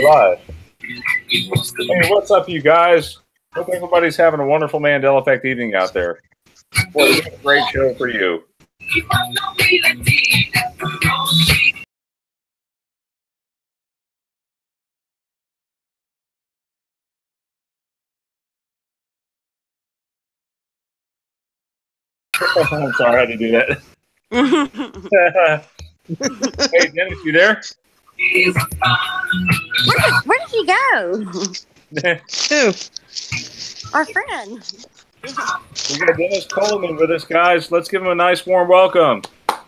Live. Hey, what's up, you guys? Hope everybody's having a wonderful Mandela Effect evening out there. Boy, we got a great show for you. I'm sorry I had to do that. Hey, Dennis, you there? Where did he go? Who? Our friend. We got Dennis Coleman with us, guys. Let's give him a nice, warm welcome. All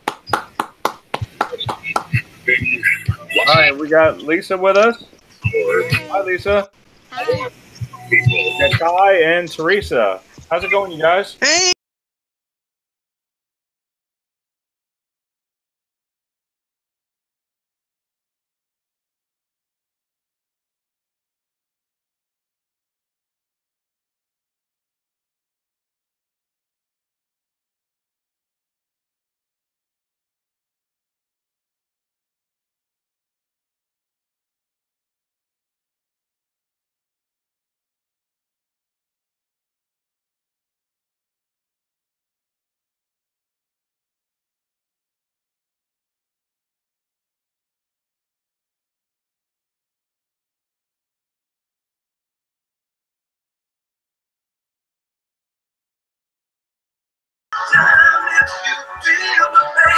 right, we got Lisa with us. Hi, Lisa. Hi. We got Kai and Teresa. How's it going, you guys? Hey.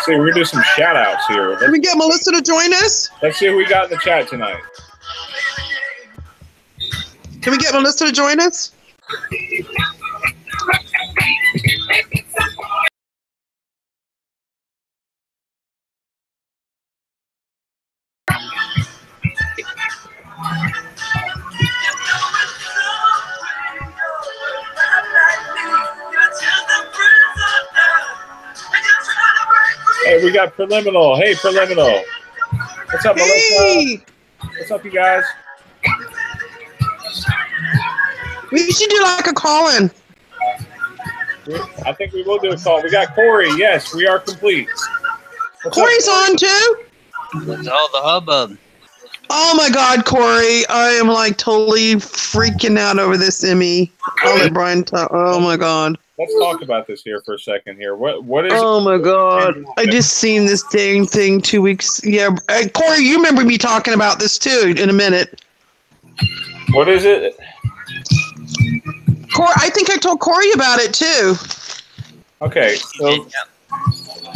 See, we're gonna do some shout outs here. Can we get Melissa to join us? Let's see who we got in the chat tonight. Can we get Melissa to join us? Hey, we got Preliminal. Hey, Preliminal. What's up, Melissa? Hey. What's up, you guys? We should do like a call-in. I think we will do a call. We got Corey. Yes, we are complete. What's Corey's up, on too. What's all the hubbub? Oh my God, Corey! I am like totally freaking out over this Emmy. I'll let Brian talk. Oh my God. Let's talk about this here for a second. Here, what is? Oh my God! I just seen this dang thing 2 weeks. Yeah, Corey, you remember me talking about this too in a minute. What is it? Corey, I think I told Corey about it too. Okay, so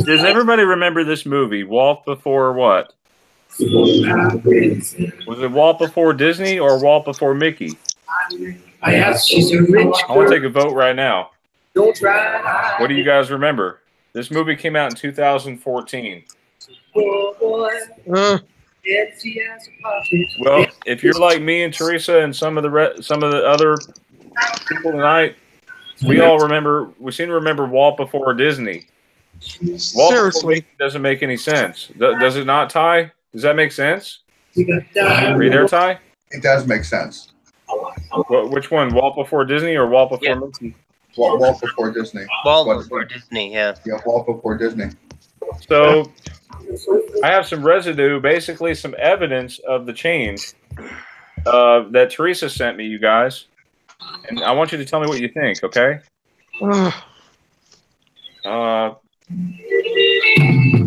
does everybody remember this movie, Walt Before what? Was it Walt Before Disney or Walt Before Mickey? I asked, she's a rich I want to take a vote right now. Don't try. What do you guys remember? This movie came out in 2014. Uh, Well, if you're like me and Teresa and some of the other people tonight, we all remember. We seem to remember Walt Before Disney. Walt Before seriously. doesn't make any sense. Does it not, Ty? Does that make sense? Are you there, Ty? It does make sense. Which one, Walt Before Disney or Walt Before Mickey? Walt Before Disney. Walt Before Disney, yeah. Yeah, Walt Before Disney. So I have some residue, basically some evidence of the change that Teresa sent me, you guys. And I want you to tell me what you think, okay? Let's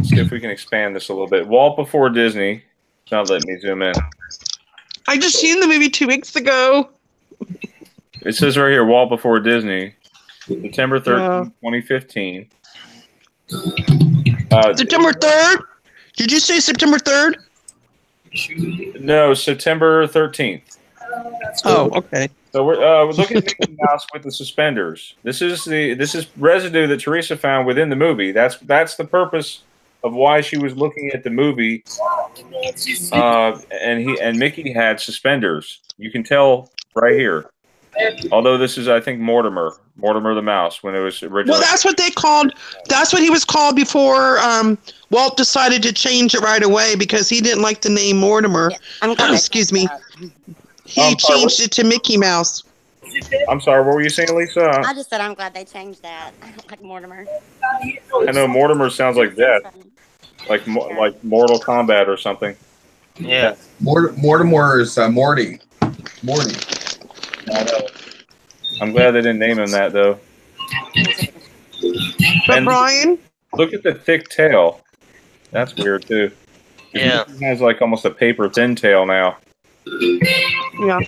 see if we can expand this a little bit. Walt Before Disney. It's not letting me zoom in. I just seen the movie 2 weeks ago. It says right here, Walt Before Disney, September 13th, 2015. September 3rd? Did you say September 3rd? No, September 13th. Oh, okay. So we're looking at Mickey Mouse with the suspenders. This is residue that Teresa found within the movie. That's the purpose of why she was looking at the movie. And Mickey had suspenders. You can tell right here. Although this is, I think, Mortimer the mouse when it was originally. Well, that's what they called. That's what he was called before Walt decided to change it right away because he didn't like the name Mortimer. Yeah, excuse me. He changed it to Mickey Mouse. I'm sorry, what were you saying, Lisa? I just said I'm glad they changed that. Like Mortimer. I know Mortimer sounds like death, like Mortal Kombat or something. Yeah. Mortimer is Morty. Morty. I know. I'm glad they didn't name him that though. But And Brian, look at the thick tail. That's weird too. Yeah. He has like almost a paper thin tail now. yeah.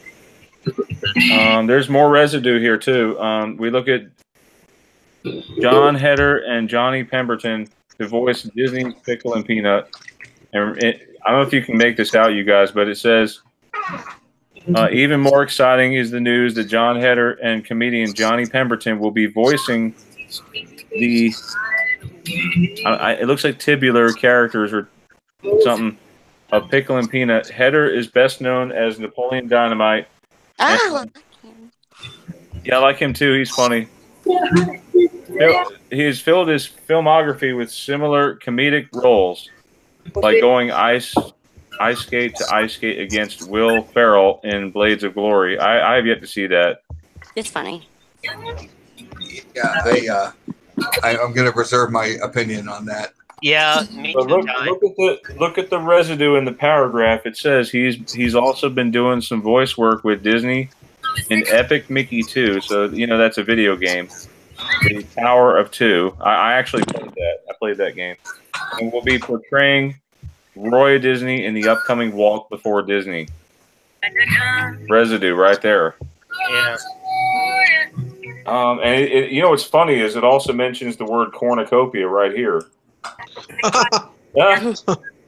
There's more residue here too. We look at Jon Heder and Johnny Pemberton, who voiced Disney's Pickle and Peanut. And I don't know if you can make this out, you guys, but it says, even more exciting is the news that Jon Heder and comedian Johnny Pemberton will be voicing the, it looks like tibular characters or something, of Pickle and Peanut. Heder is best known as Napoleon Dynamite. Oh, Yeah, I like him too. He's funny. He has filled his filmography with similar comedic roles, like going ice skate to ice skate against Will Ferrell in Blades of Glory. I have yet to see that. it's funny. Yeah, I'm going to reserve my opinion on that. Yeah, me But too. look at the residue in the paragraph. It says he's also been doing some voice work with Disney in Epic Mickey 2. So that's a video game. The Power of Two. I actually played that. I played that game. And we'll be portraying Roy Disney in the upcoming Walt Before Disney. Residue right there. Yeah. And what's funny is it also mentions the word cornucopia right here. Yeah,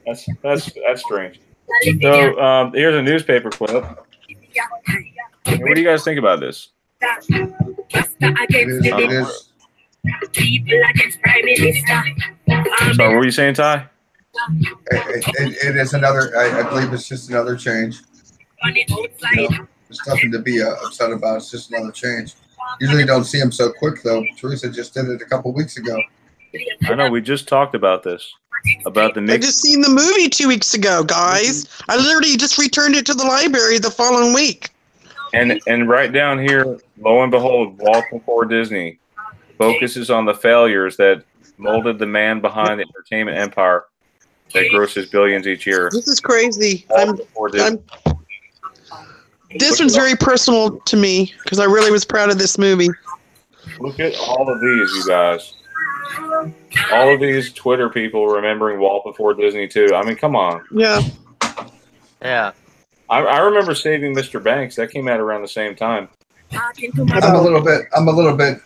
that's strange. So here's a newspaper clip. What do you guys think about this? It is. Sorry, what were you saying, Ty? It is another. I believe it's just another change. There's nothing to be upset about. It's just another change. Usually don't see them so quick though. Teresa just did it a couple weeks ago. I know we just talked about this. About the I mix. just seen the movie 2 weeks ago, guys. I literally just returned it to the library the following week. And right down here, lo and behold, Walt Before Disney focuses on the failures that molded the man behind the entertainment empire that grosses billions each year. This is crazy. Walt Before Disney. This one's very personal to me because I really was proud of this movie. Look at all of these, you guys. All of these Twitter people remembering Walt Before Disney too. I mean, come on. Yeah. Yeah. I remember Saving Mr. Banks. That came out around the same time. I'm a little bit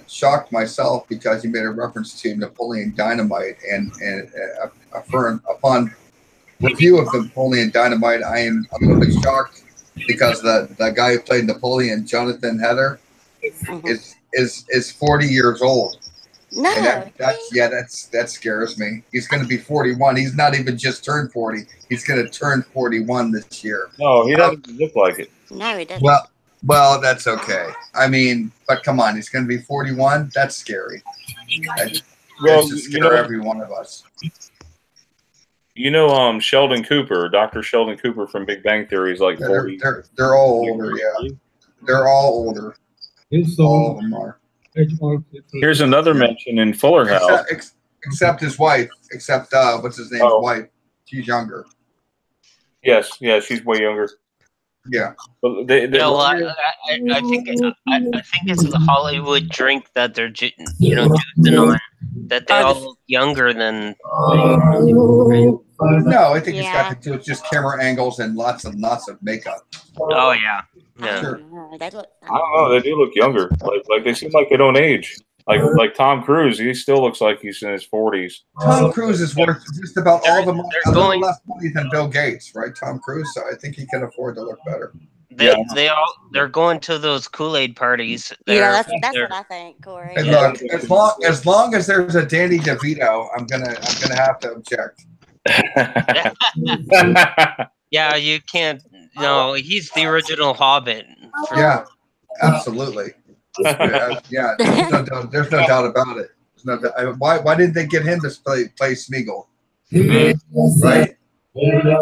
shocked myself because you made a reference to Napoleon Dynamite and upon review of Napoleon Dynamite, I'm a little bit shocked because the guy who played Napoleon, Jonathan Heder, is 40 years old. No. And that scares me. He's going to be 41. He's not even just turned 40. He's going to turn 41 this year. No, he doesn't look like it. No, he doesn't. Well, that's okay. I mean, but come on, he's going to be 41. That's scary. That should scare every one of us. Sheldon Cooper, Dr. Sheldon Cooper from Big Bang Theory is like 40. They're all older, yeah. They're all older. All of them are. Here's another mention in Fuller House. Except his wife. Except what's his name's wife? She's younger. Yes, she's way younger. Yeah. But I think it's the Hollywood drink that they're juicing on. That they all look younger than. No, I think it's got to do with just camera angles and lots of makeup. Oh yeah. Yeah. Sure. They look, I don't know. They do look younger. Like they seem like they don't age. Like Tom Cruise, he still looks like he's in his 40s. Tom Cruise is worth just about all the money, a little less money than Bill Gates, right? Tom Cruise, so I think he can afford to look better. They're going to those Kool-Aid parties. That's what I think, Corey. And look, as long as there's a Danny DeVito, I'm gonna have to object. Yeah, you can't. No, he's the original Hobbit. Yeah, absolutely. Yeah, there's no doubt about it. Why didn't they get him to play Smeagol? Right?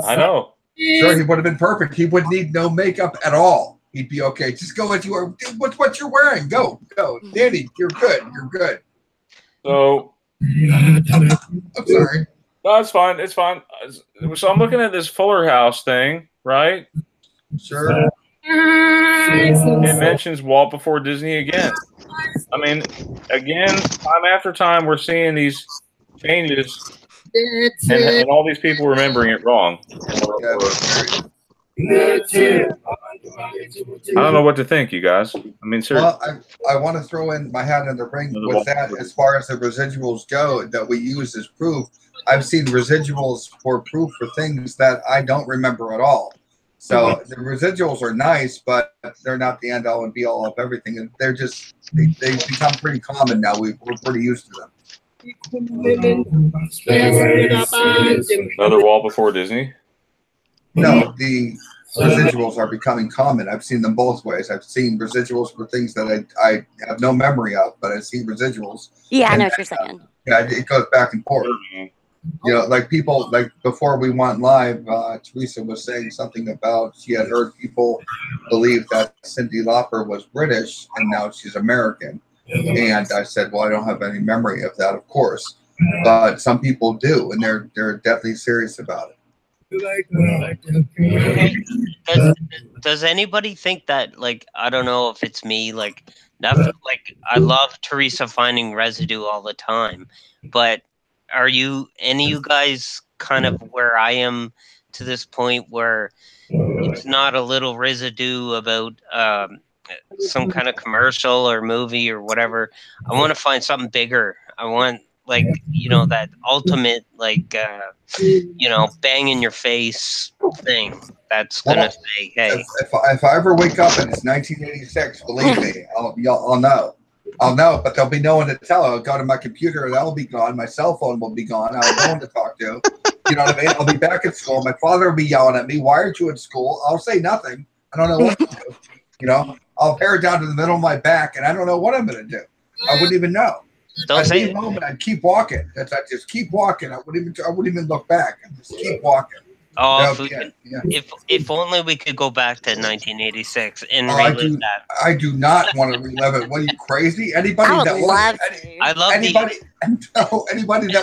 I know. Sure, he would have been perfect. He would need no makeup at all. He'd be okay. Just go with your what you're wearing. Go, Danny. You're good. You're good. So I'm sorry. No, it's fine. It's fine. So I'm looking at this Fuller House thing, right? Sure. It mentions Walt Before Disney again. I mean, again, time after time, we're seeing these changes, and all these people remembering it wrong. I don't know what to think, you guys. I mean, seriously. Well, I want to throw in my hat in the ring with that. As far as the residuals go that we use as proof, I've seen residuals for proof for things that I don't remember at all. So the residuals are nice, but they're not the end all and be all of everything. And they're just they become pretty common now. We're pretty used to them. Another Walt Before Disney? No, the residuals are becoming common. I've seen them both ways. I've seen residuals for things that I have no memory of, but I've seen residuals. Yeah, I know what you're saying. Yeah, it goes back and forth. You know, like people, like before we went live, Teresa was saying something about she had heard people believe that Cyndi Lauper was British and now she's American. And I said, well, I don't have any memory of that, of course. But some people do, and they're deathly serious about it. Does anybody think that, like, I don't know if it's me, like, like I love Teresa finding residue all the time, but are you any of you guys kind of where I am to this point where it's not a little residue about some kind of commercial or movie or whatever? I want to find something bigger. I want, like, you know, that ultimate, like, you know, bang in your face thing that's gonna say, hey. If I ever wake up and it's 1986, believe me, I'll know. I'll know, but there'll be no one to tell. I'll go to my computer, that'll be gone. My cell phone will be gone. I'll have no one to talk to. You know what I mean? I'll be back at school. My father will be yelling at me. Why aren't you at school? I'll say nothing. I don't know what to do. You know, I'll hair down to the middle of my back, and I don't know what I'm going to do. I wouldn't even know. I'd be home and I'd keep walking. I'd just keep walking. I wouldn't even look back. I'd just keep walking. Oh, if only we could go back to 1986 and relive that. I do not want to relive it. What are you, crazy? Anybody that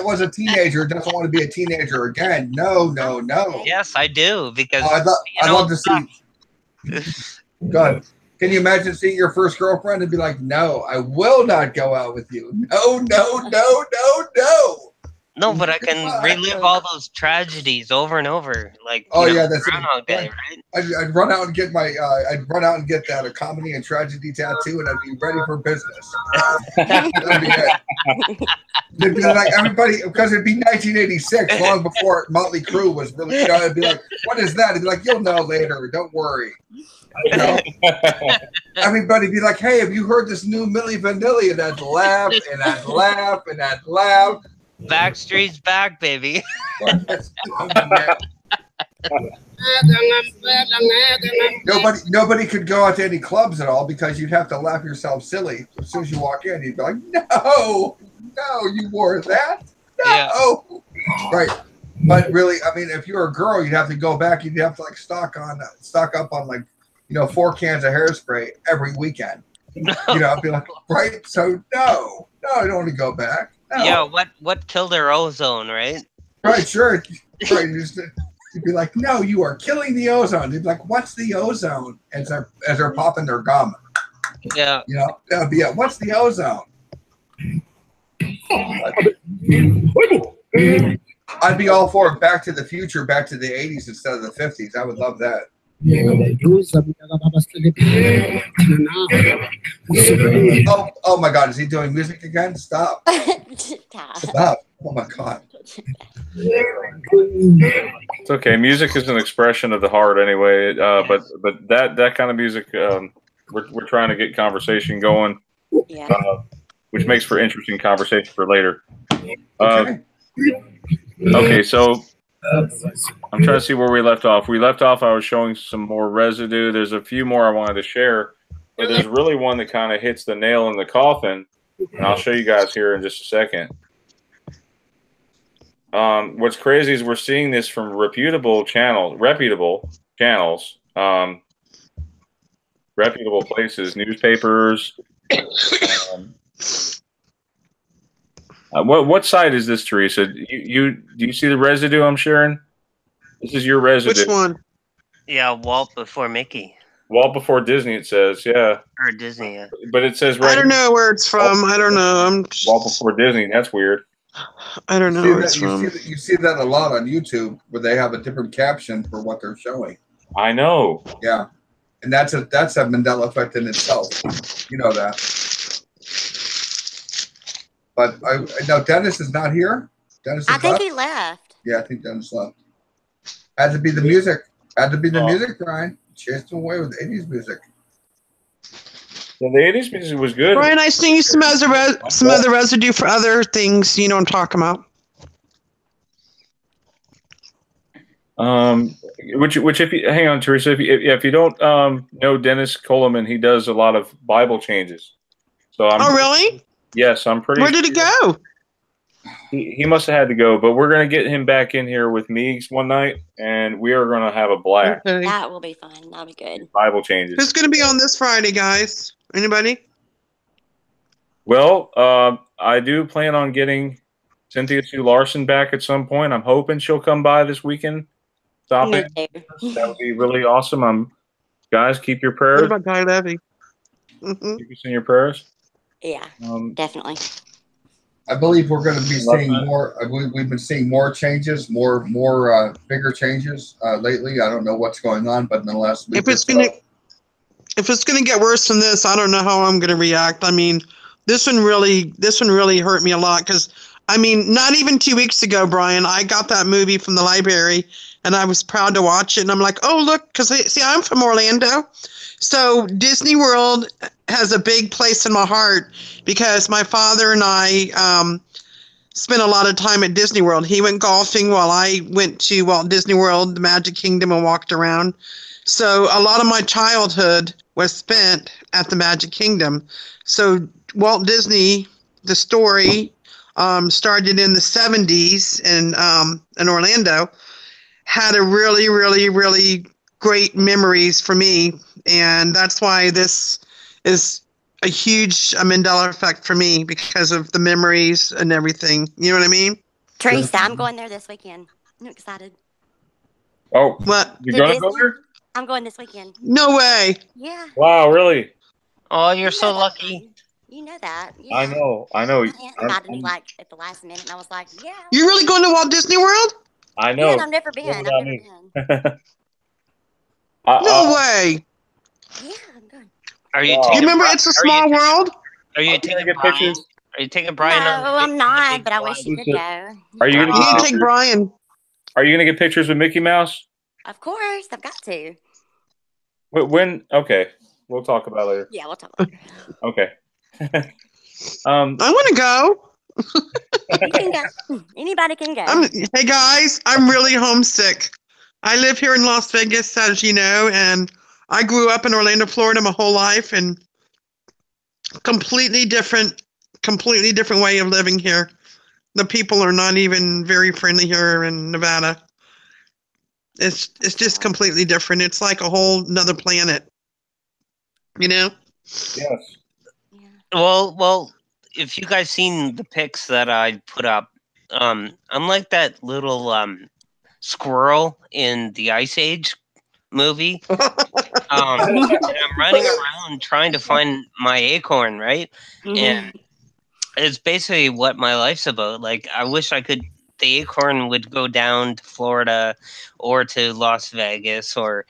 was a teenager doesn't want to be a teenager again. No. Yes, I do, because I'd love to see. God, can you imagine seeing your first girlfriend and be like, "No, I will not go out with you. No." No, but I can relive all those tragedies over and over. Like, that's Groundhog Day, right? I'd run out and get my that a comedy and tragedy tattoo, and I'd be ready for business. That'd be it. It'd be like everybody, because it'd be 1986, long before Motley Crue was really. It'd be like, what is that? It'd be like, you'll know later. Don't worry. You know? Everybody'd be like, hey, have you heard this new Milli Vanilli? And I'd laugh and I'd laugh and I'd laugh. Backstreet's back, baby. Nobody could go out to any clubs at all because you'd have to laugh yourself silly. As soon as you walk in, you'd be like, no, you wore that? No. Yeah. Right. But really, I mean, if you're a girl, you'd have to go back. You'd have to like stock up on like, 4 cans of hairspray every weekend. No. I'd be like, right? So no, I don't want to go back. No. Yeah, what killed their ozone, right? Right, sure. Right, you'd be like, no, you are killing the ozone. They'd be like, what's the ozone? As they're popping their gum. Yeah. That'd be it. What's the ozone? I'd be all for it. Back to the future, back to the 80s instead of the 50s. I would love that. Oh my God, is he doing music again? Stop. Stop. Oh my God. It's okay. Music is an expression of the heart anyway. But that kind of music, we're trying to get conversation going, which makes for interesting conversation for later. Okay, so I'm trying to see where we left off. I was showing some more residue. There's a few more I wanted to share, but there's really one that kind of hits the nail in the coffin, and I'll show you guys here in just a second. What's crazy is we're seeing this from reputable channels, reputable places, newspapers. What site is this, Teresa? Do you see the residue I'm sharing? This is your residue. Which one? Yeah, Walt Before Mickey. Walt Before Disney, it says, yeah. Or Disney, yeah. But it says right I don't know where it's from. I don't know. Walt Before Disney. That's weird. I don't know where it's from. You see that a lot on YouTube where they have a different caption for what they're showing. I know. Yeah. And that's a Mandela effect in itself. You know that. But no, Dennis is not here. Dennis is I think left? he left. Yeah, I think Dennis left. Had to be the music. Had to be the music, Brian. Chased him away with 80s music. Yeah, the 80s music was good. Brian, I sing you some other residue for other things. You know what I'm talking about. Which if you hang on, Teresa, if you don't know Dennis Coleman, he does a lot of Bible changes. So Oh, really? Yes, I'm pretty. Where did he go? He must have had to go, but we're gonna get him back in here with Meegs one night, and we are gonna have a blast. Okay. That will be fun. That'll be good. Bible changes. Who's going to be on this Friday, guys? Anybody? Well, I do plan on getting Cynthia Sue Larson back at some point. I'm hoping she'll come by this weekend. Stop Me it. too. That would be really awesome. Guys, keep your What prayers. about Guy Levy? Mm-hmm. Keep us in your prayers. Yeah, definitely. I believe we're going to be seeing more. I believe we've been seeing more changes, more bigger changes lately. I don't know what's going on, but in the last week, If it's gonna get worse than this, I don't know how I'm gonna react. I mean, this one really hurt me a lot because, I mean, not even 2 weeks ago, Brian, I got that movie from the library and I was proud to watch it. And I'm like, oh look, because see, I'm from Orlando, so Disney World has a big place in my heart because my father and I spent a lot of time at Disney World. He went golfing while I went to Walt Disney World, the Magic Kingdom, and walked around. So a lot of my childhood was spent at the Magic Kingdom. So Walt Disney, the story, started in the 70s in Orlando, had a really, really, really great memories for me. And that's why this is a huge Mandela effect for me because of the memories and everything. You know what I mean? Teresa, I'm going there this weekend. I'm excited. Oh, What? you're gonna go there? I'm going this weekend. No way. Yeah. Wow, really? Oh, you're You so know that, lucky. Brian. You know that. Yeah. I know. My aunt invited me like at the last minute, and I was like, "Yeah." You're really going to Walt Disney World? I know. Yeah, I've never been. I've never been. No way. Yeah, I'm going. Are you Wow. taking? You remember It's a Small World? Are you Can I taking get Brian? pictures? Are you taking Brian? No, on I'm the not. big But I wish flight? you could go. Are you gonna You need get to take Brian. Are you gonna get pictures with Mickey Mouse? Of course, I've got to. When? Okay, we'll talk about it later. Yeah, we'll talk later. Okay. I want to go. You can go. Anybody can go. Hey guys, I'm really homesick. I live here in Las Vegas, as you know, and I grew up in Orlando, Florida my whole life, and completely different way of living here. The people are not even very friendly here in Nevada. It's just completely different. It's like a whole nother planet. You know? Yes. Yeah. Well, if you guys seen the pics that I put up, I'm like that little squirrel in the Ice Age movie. And I'm running around trying to find my acorn, right? And it's basically what my life's about. Like, I wish the acorn would go down to Florida or to Las Vegas or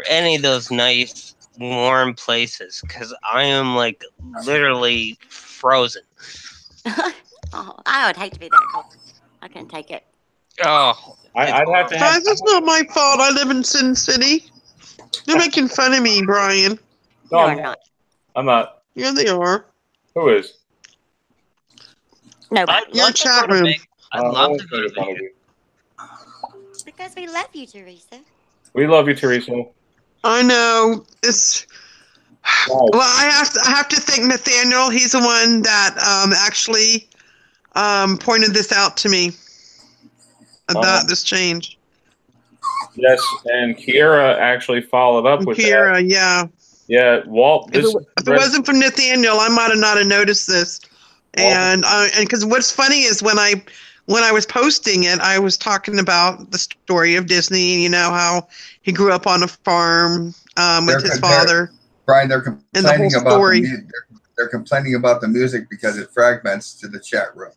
any of those nice warm places, because I am like literally frozen. Oh, I would hate to be that cold. I couldn't take it. Oh, I'd have to have. Guys, it's not my fault. I live in Sin City. They're making fun of me, Brian. No, I'm not. I'm not. Yeah, they are. Who is? Nobody. I'd Your love to chat go to room. Vegas. I'd love to go to one of Vegas. you. Because we love you, Teresa. We love you, Teresa. I know. It's Wow. well. I have to thank Nathiel. He's the one that actually pointed this out to me about this change. Yes, and Kiera actually followed up with Kira, that. yeah. Yeah, Walt. If it wasn't for Nathiel, I might have not have noticed this. And because what's funny is when I was posting it, I was talking about the story of Disney. You know how he grew up on a farm with his father. Brian, they're complaining about story. they're complaining about the music because it fragments to the chat room.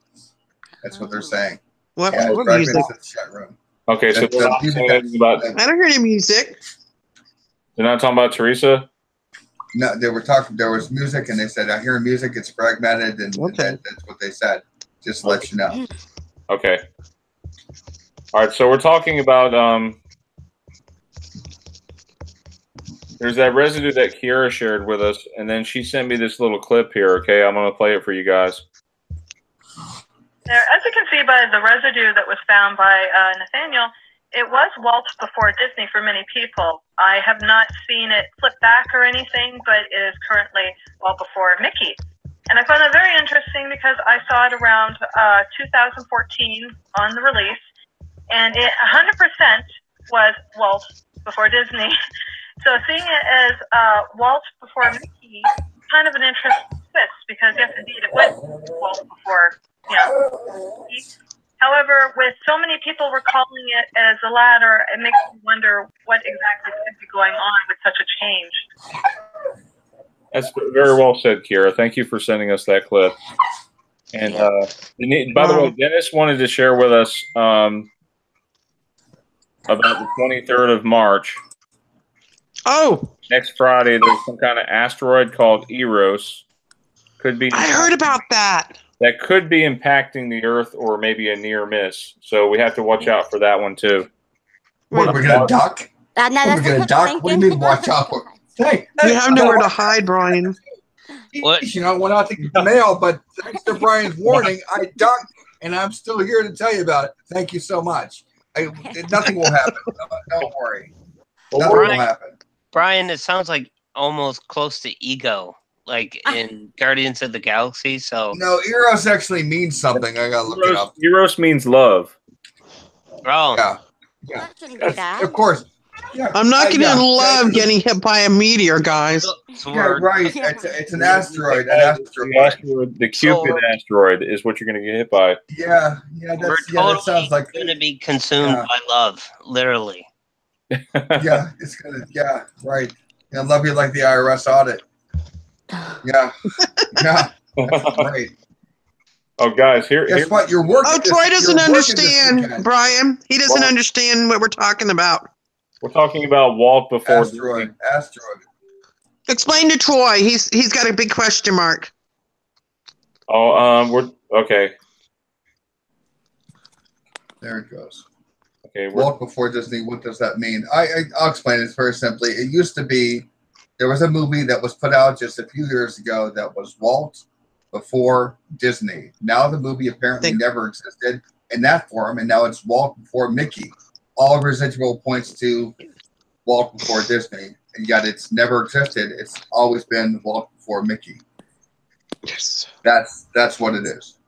That's what they're saying. What Fragments music? to the chat room. Okay, so they're not saying anything about. I don't hear any music. They're not talking about Teresa. No, they were talking. There was music, and they said, "I hear music. It's fragmented," and that's what they said. Just to let you know. Okay. All right. So we're talking about there's that residue that Kiera shared with us, and then she sent me this little clip here. Okay, I'm gonna play it for you guys. There, as you can see by the residue that was found by Nathiel, it was Walt Before Disney for many people. I have not seen it flip back or anything, but it is currently Walt Before Mickey. And I found that very interesting because I saw it around 2014 on the release, and it 100% was Walt Before Disney. So seeing it as Walt Before Mickey, kind of an interesting twist, because yes, indeed, it was Walt Before, Mickey. However, with so many people recalling it as the latter, it makes me wonder what exactly could be going on with such a change. That's very well said, Kiera. Thank you for sending us that clip. And by the way, Dennis wanted to share with us about the 23rd of March. Oh, next Friday, there's some kind of asteroid called Eros. Could be. I heard about that. That could be impacting the Earth, or maybe a near miss. So we have to watch out for that one too. What, we're gonna duck? No, We're gonna duck? What do you mean watch out for? Hey, we have nowhere to hide, Brian. What? You know, went out to get the mail, but thanks to Brian's warning, I ducked, and I'm still here to tell you about it. Thank you so much. Nothing will happen. Don't worry. Nothing will happen. Brian, it sounds like almost close to ego, like in Guardians of the Galaxy. So no, Eros actually means something. I gotta look it up. Eros means love. Oh, yeah. Of course. Yeah, I'm not going to love getting hit by a meteor, guys. Yeah, right. It's an asteroid. The Cupid asteroid is what you're going to get hit by. Yeah, that sounds like going to be consumed by love, literally. Yeah, it's gonna. Yeah, right. I love you like the IRS audit. Yeah, that's great. Oh, guys, guess what? You're working. Oh, Troy doesn't understand, Brian. He doesn't understand what we're talking about. We're talking about Walt Before Asteroid. Explain to Troy. He's got a big question mark. Oh, we're okay. There it goes. Okay, Walt Before Disney. What does that mean? I'll explain it very simply. It used to be there was a movie that was put out just a few years ago that was Walt Before Disney. Now the movie apparently never existed in that form, and now it's Walt Before Mickey. All residual points to Walt Before Disney, and yet it's never existed. It's always been Walt Before Mickey. Yes, that's what it is.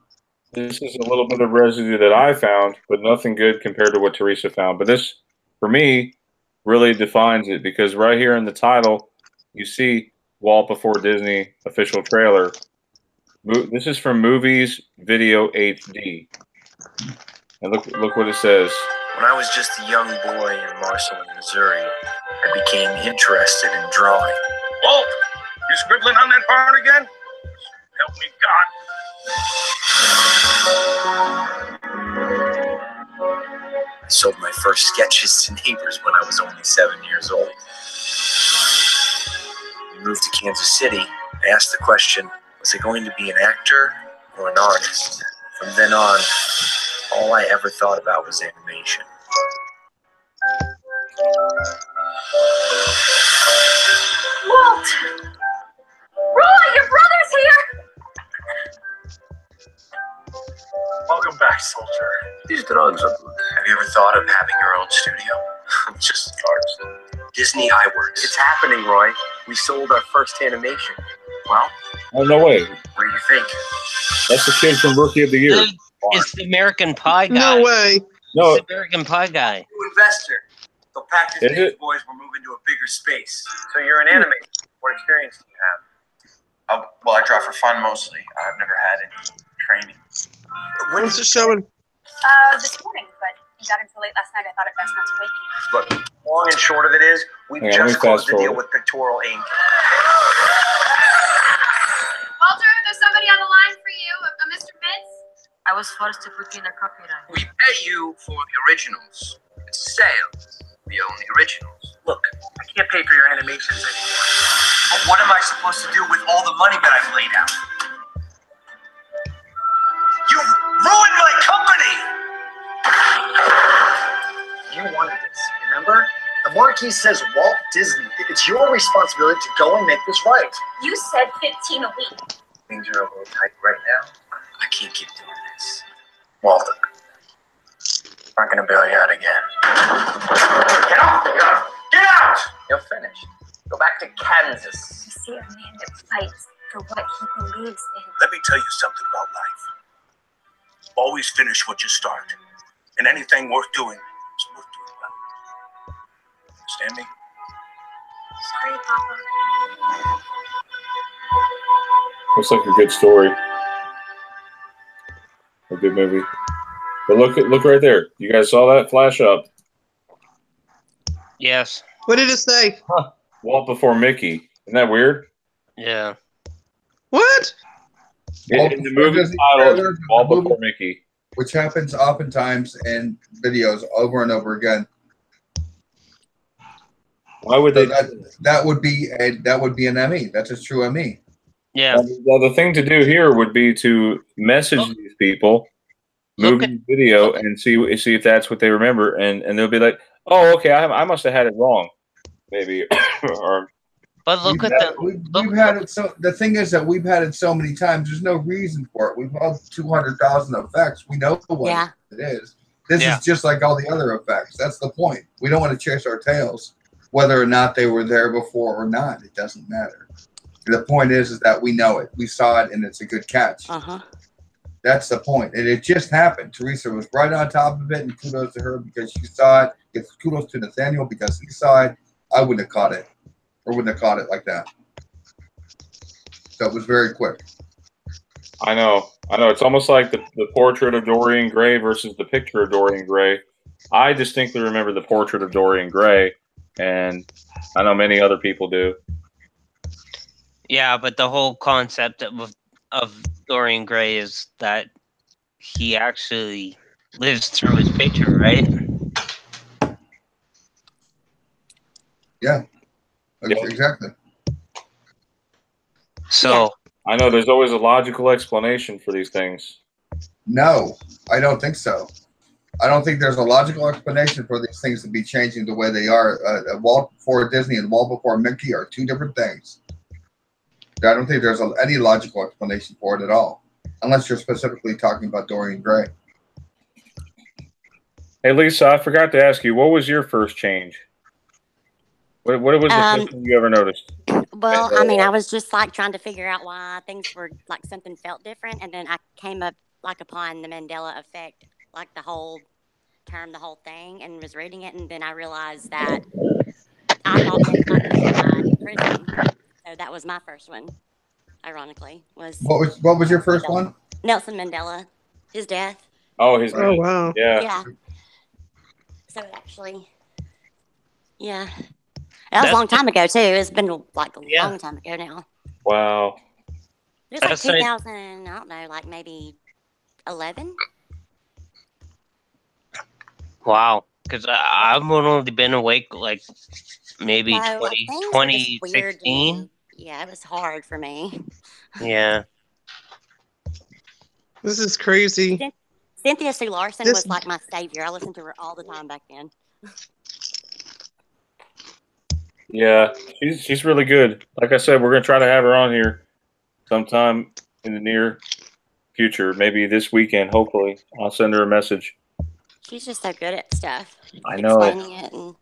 This is a little bit of residue that I found, but nothing good compared to what Teresa found. But this, for me, really defines it, because right here in the title, you see Walt Before Disney official trailer. This is from Movies Video HD. And look what it says. When I was just a young boy in Marshall, Missouri, I became interested in drawing. Walt, you scribbling on that barn again? Help me God. I sold my first sketches to neighbors when I was only 7 years old. When we moved to Kansas City, I asked the question, was I going to be an actor or an artist? From then on, all I ever thought about was animation. Walt! Roy, your brother's here! Welcome back, soldier. These drugs are good. Have you ever thought of having your own studio? Just artist. Disney Eyeworks. It's happening, Roy. We sold our first animation. Well? Oh, no way. What do you think? That's the kid from Rookie of the Year. It's the American Pie guy. No way. No. It's the American Pie guy. New investor. They'll pack his boys. We're moving to a bigger space. So you're an animator. What experience do you have? Well, I draw for fun mostly. I've never had any training. When's it showing? This morning, but you got until late last night. I thought it best not to wake you. Look, long and short of it is, we just closed the deal with Pictorial Inc. Walter, there's somebody on the line for you, Mr. Mintz. I was forced to put in a copyright. We pay you for the originals. It's a sale. We own the originals. Look, I can't pay for your animations anymore. But what am I supposed to do with all the money that I've laid out? You've ruined my company! You wanted this, remember? The marquee says Walt Disney. It's your responsibility to go and make this right. You said 15 a week. Things are a little tight right now. I can't keep doing this. Walter, I'm not gonna bail you out again. Get out! Get out! You're finished. Go back to Kansas. You see a man that fights for what he believes in. Let me tell you something about life. Always finish what you start. And anything worth doing is worth doing well. Understand me? Sorry, Papa. Looks like a good story. A good movie. But look right there. You guys saw that flash up? Yes. What did it say? Huh. Walt Before Mickey. Isn't that weird? Yeah. What? In the movie title, Walt Before Mickey. Which happens oftentimes in videos over and over again. Why would So they? that would be an ME. That's a true ME. Yeah. Well, the thing to do here would be to message these people, move the video, and see if that's what they remember, and they'll be like, "Oh, okay, I must have had it wrong, maybe." Or, but look we've had it. So the thing is that we've had it so many times. There's no reason for it. We've had 200,000 effects. We know what it is. This is just like all the other effects. That's the point. We don't want to chase our tails, whether or not they were there before or not. It doesn't matter. The point is that we know it. We saw it, and it's a good catch. That's the point. And it just happened. Teresa was right on top of it, and kudos to her because she saw it. Kudos to Nathaniel because he saw it. I wouldn't have caught it, or wouldn't have caught it like that. So it was very quick. I know. It's almost like the portrait of Dorian Gray versus the picture of Dorian Gray. I distinctly remember the portrait of Dorian Gray, and I know many other people do. Yeah, but the whole concept of Dorian Gray is that he actually lives through his picture, right? Yeah, exactly. So I know there's always a logical explanation for these things. No, I don't think so. I don't think there's a logical explanation for these things to be changing the way they are. Walt Before Disney and Walt Before Mickey are two different things. I don't think there's any logical explanation for it at all, unless you're specifically talking about Dorian Gray. Hey, Lisa, I forgot to ask you, what was your first change? What was the first thing you ever noticed? Well, I mean, I was just like trying to figure out why things were like something felt different, and then I came up like upon the Mandela Effect, like the whole term, the whole thing, and was reading it, and then I realized that I thought that like he died in prison, so that was my first one. Ironically, was what was your first one? Nelson Mandela, his death. Oh, his. Oh wow. Yeah. So actually, yeah. That was a long time ago, too. It's been like a long time ago now. Wow. It was like 2000, I don't know, like maybe 11? Wow. Because I've only been awake like maybe 2016. Yeah, it was hard for me. Yeah. This is crazy. Cynthia Sue Larson was like my savior. I listened to her all the time back then. Yeah, she's really good. Like I said, we're gonna try to have her on here sometime in the near future. Maybe this weekend. Hopefully, I'll send her a message. She's just so good at stuff. I know. Explaining it and...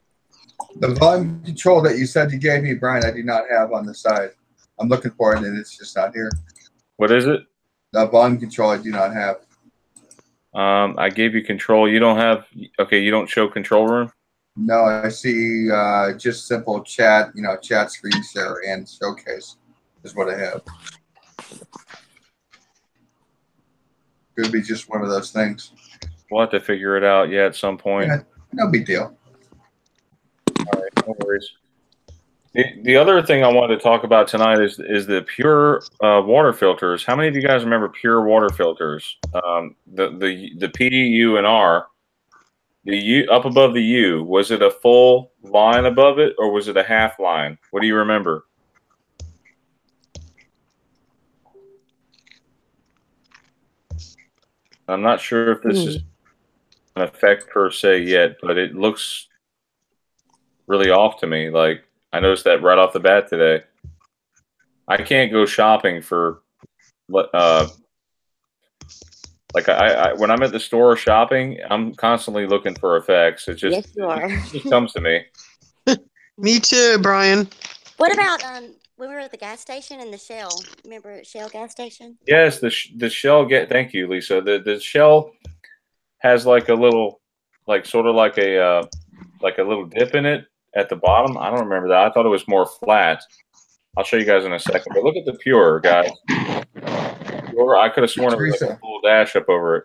The volume control that you said you gave me, Brian, I do not have on the side. I'm looking for it, and it's just not here. What is it? The volume control I do not have. I gave you control. You don't have. Okay, you don't show control room. No, I see just simple chat, chat screen share and showcase. is what I have. Could be just one of those things. We'll have to figure it out at some point. Yeah, no big deal. All right, no worries. The other thing I wanted to talk about tonight is the PUR water filters. How many of you guys remember PUR water filters? The P, U, and R. The U up above the U, was it a full line above it or was it a half line? What do you remember? I'm not sure if this is an effect per se yet, but it looks really off to me. Like, I noticed that right off the bat today. I can't go shopping for like when I'm at the store shopping, I'm constantly looking for effects. It just, Yes, you are. it just comes to me. Me too, Brian. What about when we were at the gas station in the Shell? Remember Shell gas station? Yes, the Shell thank you, Lisa. The Shell has like a little, like sort of like a little dip in it at the bottom. I don't remember that. I thought it was more flat. I'll show you guys in a second. But look at the PUR, guys. PUR, I could have sworn it was like a full dash up over it.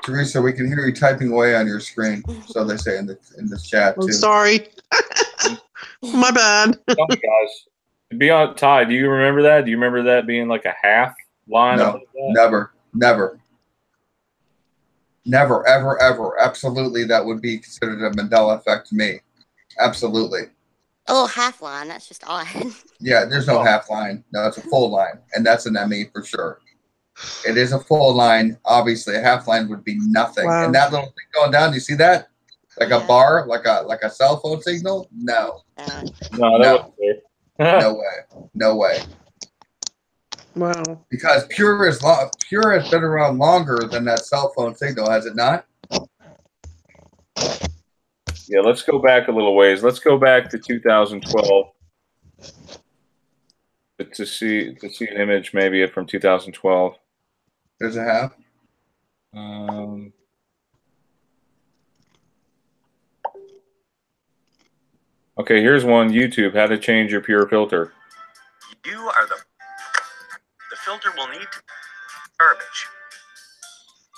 Teresa, we can hear you typing away on your screen. So they say in the chat too. I'm sorry. My bad. Tell me, guys. Be on Ty. Do you remember that? Do you remember that being like a half line? No, never, ever, ever. Absolutely, that would be considered a Mandela effect to me. Absolutely. A little half line. That's just odd. Yeah, there's no half line. No, it's a full line, and that's an ME for sure. It is a full line. Obviously, a half line would be nothing. Wow. And that little thing going down, you see that? Like a bar, like a cell phone signal? No. No, that wasn't there. No way. No way. Wow. Because PUR has been around longer than that cell phone signal, has it not? Yeah, let's go back a little ways. Let's go back to 2012 to see an image maybe from 2012. There's a half. Okay, here's one. YouTube, how to change your PUR filter. You are the filter will need garbage.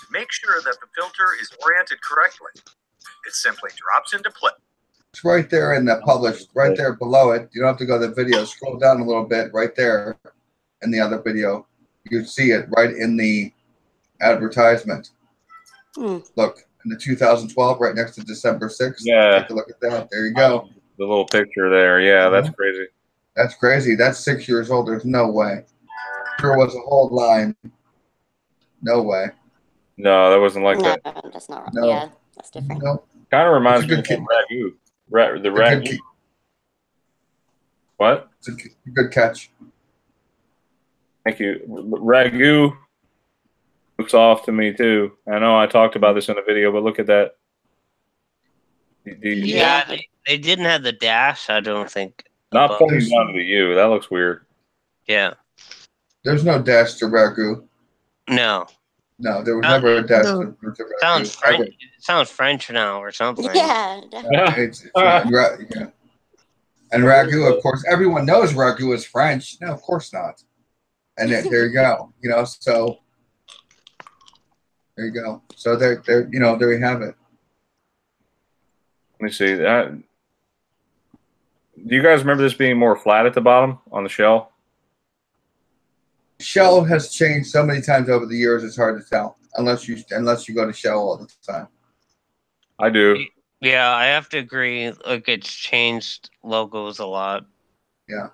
To make sure that the filter is oriented correctly, it simply drops into play. It's right there in the published, right there below it. You don't have to go to the video. Scroll down a little bit, right there in the other video. You see it right in the advertisement. Look, in the 2012, right next to December 6th. Yeah. Take a look at that. There you go. The little picture there. Yeah, that's crazy. That's crazy. That's 6 years old. There's no way. There was a whole line. No way. No, that wasn't like that. That's not right. No. Yeah, that's different. No. Kind of reminds me of Ragu. The Ragu. What? It's a good catch. Thank you. Ragu looks off to me too. I know I talked about this in a video, but look at that. Yeah, they didn't have the dash, I don't think. Not pointing down to the U. That looks weird. Yeah. There's no dash to Ragu. No. No, there was never a dash to Ragu. Sounds French. It sounds French now or something. Yeah. It's yeah. And Ragu, of course, everyone knows Ragu is French. No, of course not. And there you go. You know, so there you go. So there you know, there you have it. Let me see that. Do you guys remember this being more flat at the bottom on the shell? Shell has changed so many times over the years; it's hard to tell unless you go to Shell all the time. I do. Yeah, I have to agree. Like, it's changed logos a lot. Yeah.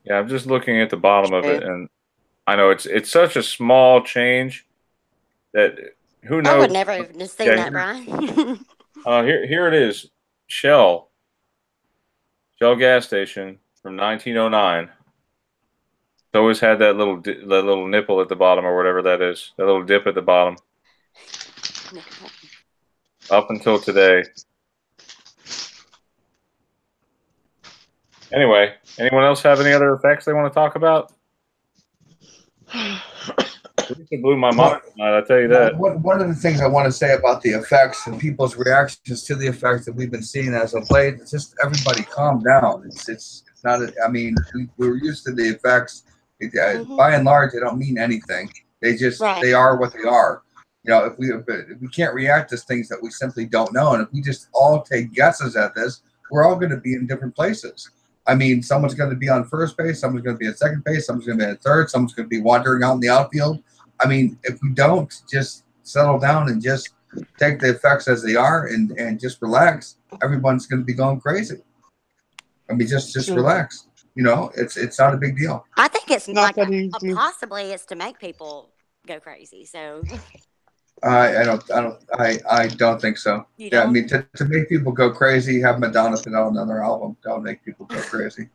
Yeah, I'm just looking at the bottom of it, and I know it's such a small change that who knows. I would never have seen that, Brian. Here it is. Shell gas station from 1909. It's always had that little nipple at the bottom, or whatever that is. That little dip at the bottom. Up until today. Anyway, anyone else have any other effects they want to talk about? It blew my mind tonight, I tell you that. One of the things I want to say about the effects and people's reactions to the effects that we've been seeing as of late, it's just everybody calm down. It's not. I mean, we're used to the effects. By and large, they don't mean anything. They just they are what they are. You know, if we can't react to things that we simply don't know, and if we just all take guesses at this, we're all going to be in different places. I mean, someone's going to be on first base, someone's going to be at second base, someone's going to be at third, someone's going to be wandering out in the outfield. I mean, if we don't just settle down and just take the effects as they are and just relax, everyone's going to be going crazy. I mean, just relax. You know, it's not a big deal. I think it's not like possibly it's to make people go crazy. So I don't think so. Yeah, I mean, to make people go crazy, have Madonna put out another album. Don't make people go crazy.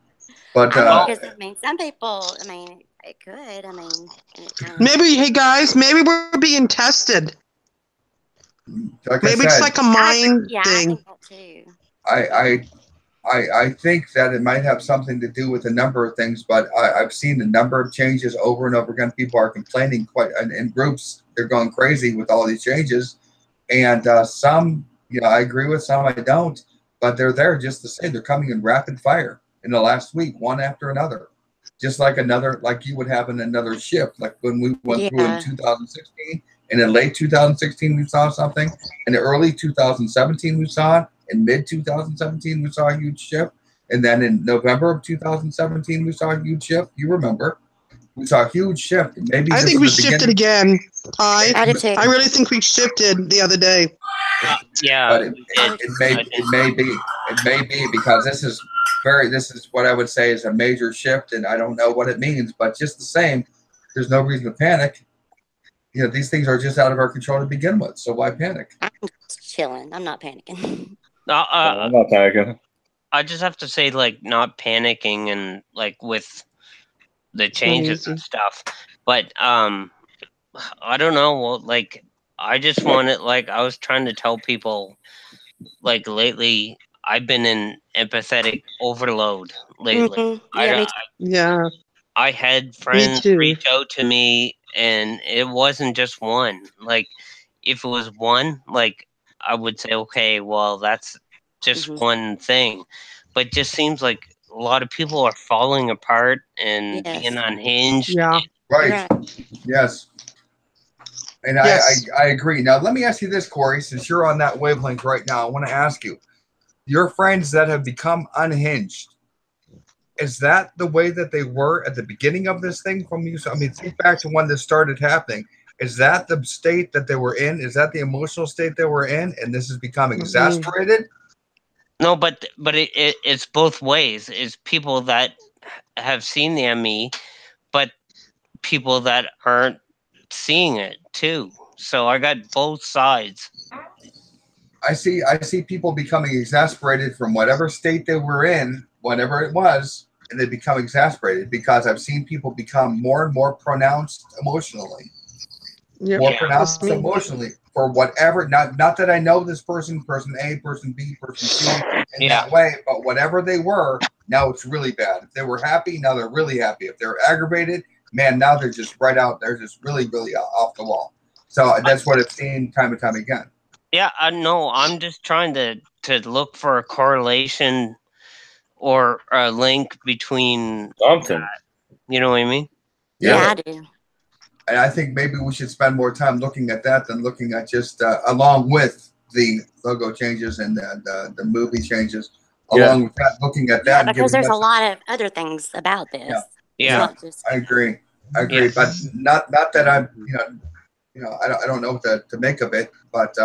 But I mean, some people. I mean, it could. I mean, maybe. Hey guys, maybe we're being tested. Like maybe it's like a mind thing. I think that too. I think that it might have something to do with a number of things, but I've seen a number of changes over and over again. People are complaining quite in groups. They're going crazy with all these changes, and some, you know, I agree with, some I don't. But they're there just to say they're coming in rapid fire in the last week, one after another, just like you would have in another shift, like when we went through in 2016. And in late 2016, we saw something. In the early 2017, we saw it. In mid-2017, we saw a huge shift. And then in November of 2017, we saw a huge shift. You remember. We saw a huge shift. Maybe I think we shifted again. I really think we shifted the other day. Yeah. But it may be. It may be because this is what I would say is a major shift, and I don't know what it means. But just the same, there's no reason to panic. You know, these things are just out of our control to begin with, so why panic? I'm just chilling. I'm not panicking. I'm not panicking. I just have to say, like, not panicking and like with the changes and stuff. But I don't know. Well, like, I just wanted, like, I was trying to tell people, like, lately I've been in empathetic overload lately. I had friends reach out to me, and it wasn't just one. Like, if it was one, like, I would say, okay, well, that's just one thing. But just seems like a lot of people are falling apart and being unhinged. Yeah. Right. Yes. And I agree. Now, let me ask you this, Corey, since you're on that wavelength right now, I want to ask you, your friends that have become unhinged, is that the way that they were at the beginning of this thing from you? So, I mean, think back to when this started happening. Is that the state that they were in? Is that the emotional state they were in? And this has become exasperated? No, but it's both ways. It's people that have seen the ME, but people that aren't seeing it too. So I got both sides. I see people becoming exasperated from whatever state they were in, whatever it was, and they become exasperated because I've seen people become more and more pronounced emotionally. More pronounced emotionally for whatever, not that I know this person A, person B, person C in that way, but whatever they were, now it's really bad. If they were happy, now they're really happy. If they're aggravated, man, now they're just right out. They're just really, really off the wall. So that's what I've seen time and time again. Yeah, I know. I'm just trying to look for a correlation or a link between something. You know what I mean? Yeah, I do. And I think maybe we should spend more time looking at that than looking at just along with the logo changes and the movie changes. Along with that, looking at that, because there's a lot of other things about this. Yeah. I agree. But not that I'm I don't know what to make of it. But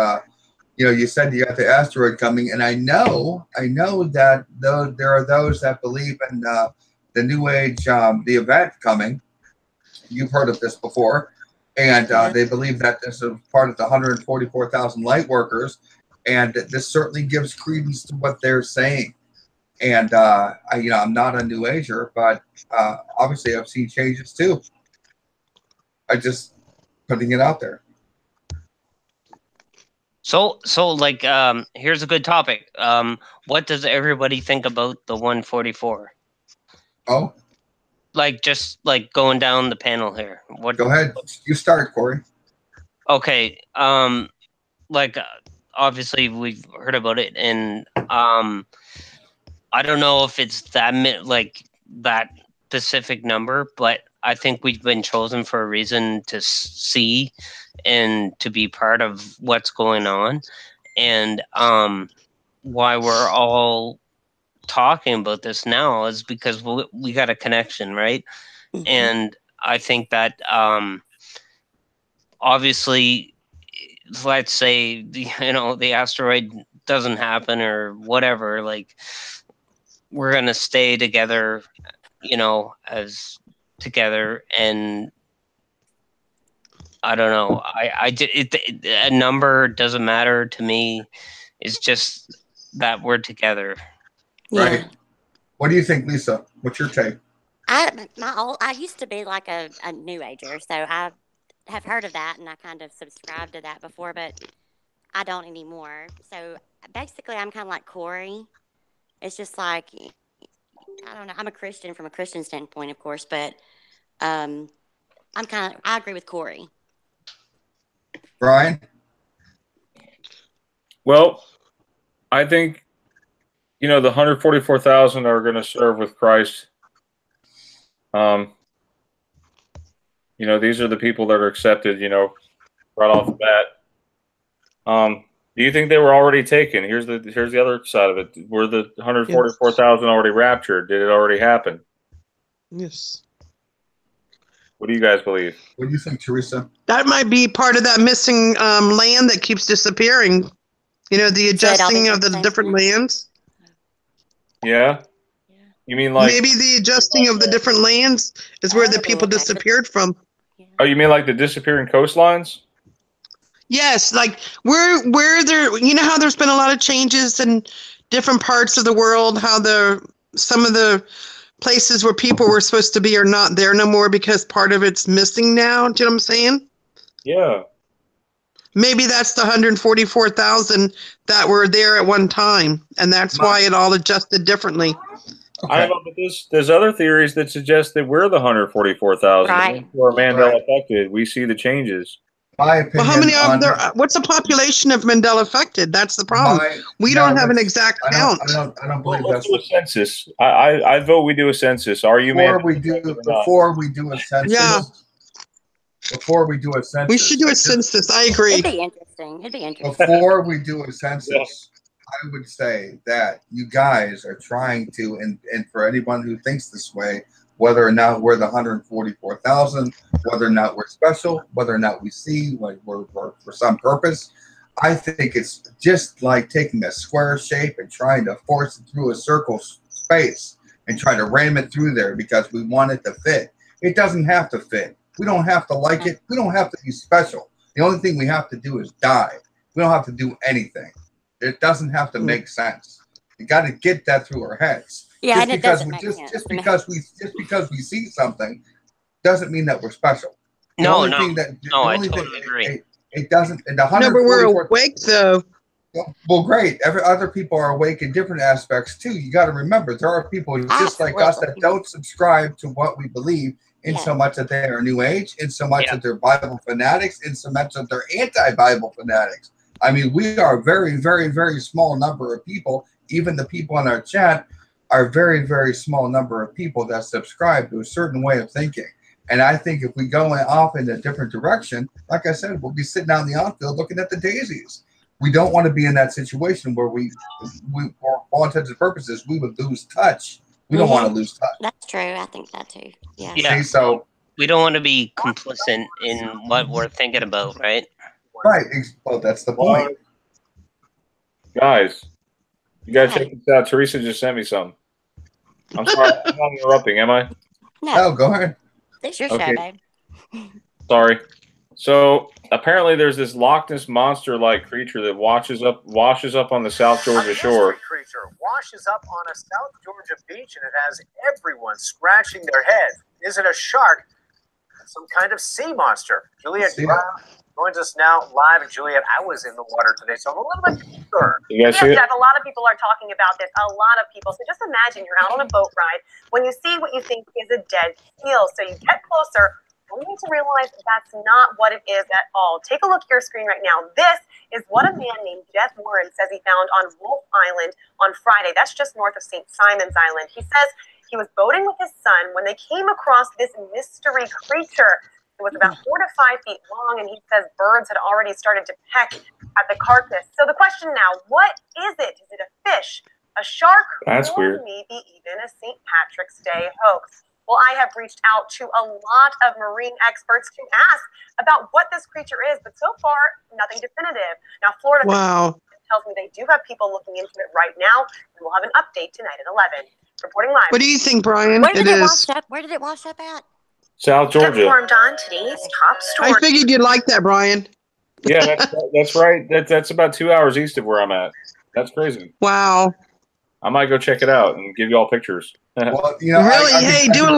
you said you got the asteroid coming, and I know that there are those that believe in the New Age, the event coming. You've heard of this before, and they believe that this is part of the 144,000 light workers, and this certainly gives credence to what they're saying. And I'm not a New Ager, but obviously I've seen changes too. I just putting it out there. So like, here's a good topic. What does everybody think about the 144? Oh. Like, just like going down the panel here. Go ahead. You start, Corey. Okay. Like, obviously we've heard about it, and I don't know if it's like that specific number, but I think we've been chosen for a reason to see and to be part of what's going on. And why we're all talking about this now is because we got a connection, right? Mm-hmm. And I think that obviously, let's say the asteroid doesn't happen or whatever, like we're gonna stay together, as together. And I don't know, a number doesn't matter to me. It's just that we're together. Right. What do you think, Lisa? What's your take? I used to be like a New Ager, so I have heard of that, and I kind of subscribed to that before, but I don't anymore. So basically, I'm kind of like Corey. It's just like, I don't know. I'm a Christian from a Christian standpoint, of course, but I agree with Corey. Brian? Well, I think, the 144,000 are going to serve with Christ. These are the people that are accepted, right off the bat. Do you think they were already taken? Here's the other side of it. Were the 144,000 already raptured? Did it already happen? Yes. What do you guys believe? What do you think, Teresa? That might be part of that missing land that keeps disappearing. The adjusting of the different lands. Yeah. You mean like maybe the adjusting of the different lands is where the people disappeared from? Oh, you mean like the disappearing coastlines? Yes, like where there, how there's been a lot of changes in different parts of the world, how some of the places where people were supposed to be are not there no more because part of it's missing now. Do you know what I'm saying? Yeah. Maybe that's the 144,000 that were there at one time, and that's why it all adjusted differently. Okay. I don't know, but there's other theories that suggest that we're the 144,000. Right. Who are Mandela affected. We see the changes. My opinion. Well, how many of there? What's the population of Mandela affected? That's the problem. We don't have an exact count. I don't believe let's do a census. I vote we do a census. Are you before we do a census? Yeah. Before we do a census, we should do a census. I agree. It'd be interesting. Before we do a census, I would say that you guys are trying to, and for anyone who thinks this way, whether or not we're the 144,000, whether or not we're special, whether or not we see like we're for some purpose, I think it's just like taking a square shape and trying to force it through a circle space and trying to ram it through there because we want it to fit. It doesn't have to fit. We don't have to like it. We don't have to be special. The only thing we have to do is die. We don't have to do anything. It doesn't have to make sense. You got to get that through our heads. Yeah, Just because we see something doesn't mean that we're special. I totally agree. It doesn't. No, but we're awake though. Well, great. Other people are awake in different aspects too. You got to remember, there are people just like us that don't subscribe to what we believe. In so much that they are New Age, in so much that they're Bible fanatics, in so much that they're anti-Bible fanatics. I mean, we are a very, very, very small number of people. Even the people in our chat are very, very small number of people that subscribe to a certain way of thinking. And I think if we go off in a different direction, like I said, we'll be sitting out in the outfield looking at the daisies. We don't want to be in that situation where we for all intents and purposes, we would lose touch. We don't want to lose touch. That's true. I think that too. Yeah. See, so we don't want to be complicit in what we're thinking about, right? Right. Well, that's the point. Guys, you gotta check this out. Teresa just sent me some. I'm sorry, I'm not interrupting, am I? No, go ahead. It's your show, babe. Sorry. So apparently there's this Loch Ness monster-like creature that washes up on the South Georgia shore. Creature washes up on a South Georgia beach, and it has everyone scratching their head. Is it a shark? Some kind of sea monster. Juliet joins us now live. And Juliet, I was in the water today, so I'm a little bit concerned. Yes, Jeff, a lot of people are talking about this. A lot of people. So just imagine you're out on a boat ride when you see what you think is a dead seal. So you get closer. only to realize that's not what it is at all. Take a look at your screen right now. This is what a man named Jeff Warren says he found on Wolf Island on Friday. That's just north of St. Simon's Island. He says he was boating with his son when they came across this mystery creature. It was about 4 to 5 feet long, and he says birds had already started to peck at the carcass. So the question now, what is it? Is it a fish, a shark, That's or weird. maybe even a St. Patrick's Day hoax? Well, I have reached out to a lot of marine experts to ask about what this creature is, but so far, nothing definitive. Now, Florida tells me they do have people looking into it right now, and we'll have an update tonight at 11. Reporting live. What do you think, Brian? Where did it wash up? Where did it wash up at? South Georgia. Informed on today's top story. I figured you'd like that, Brian. Yeah, that's right. That's about 2 hours east of where I'm at. That's crazy. Wow. I might go check it out and give you all pictures. Well, you know, really? Do a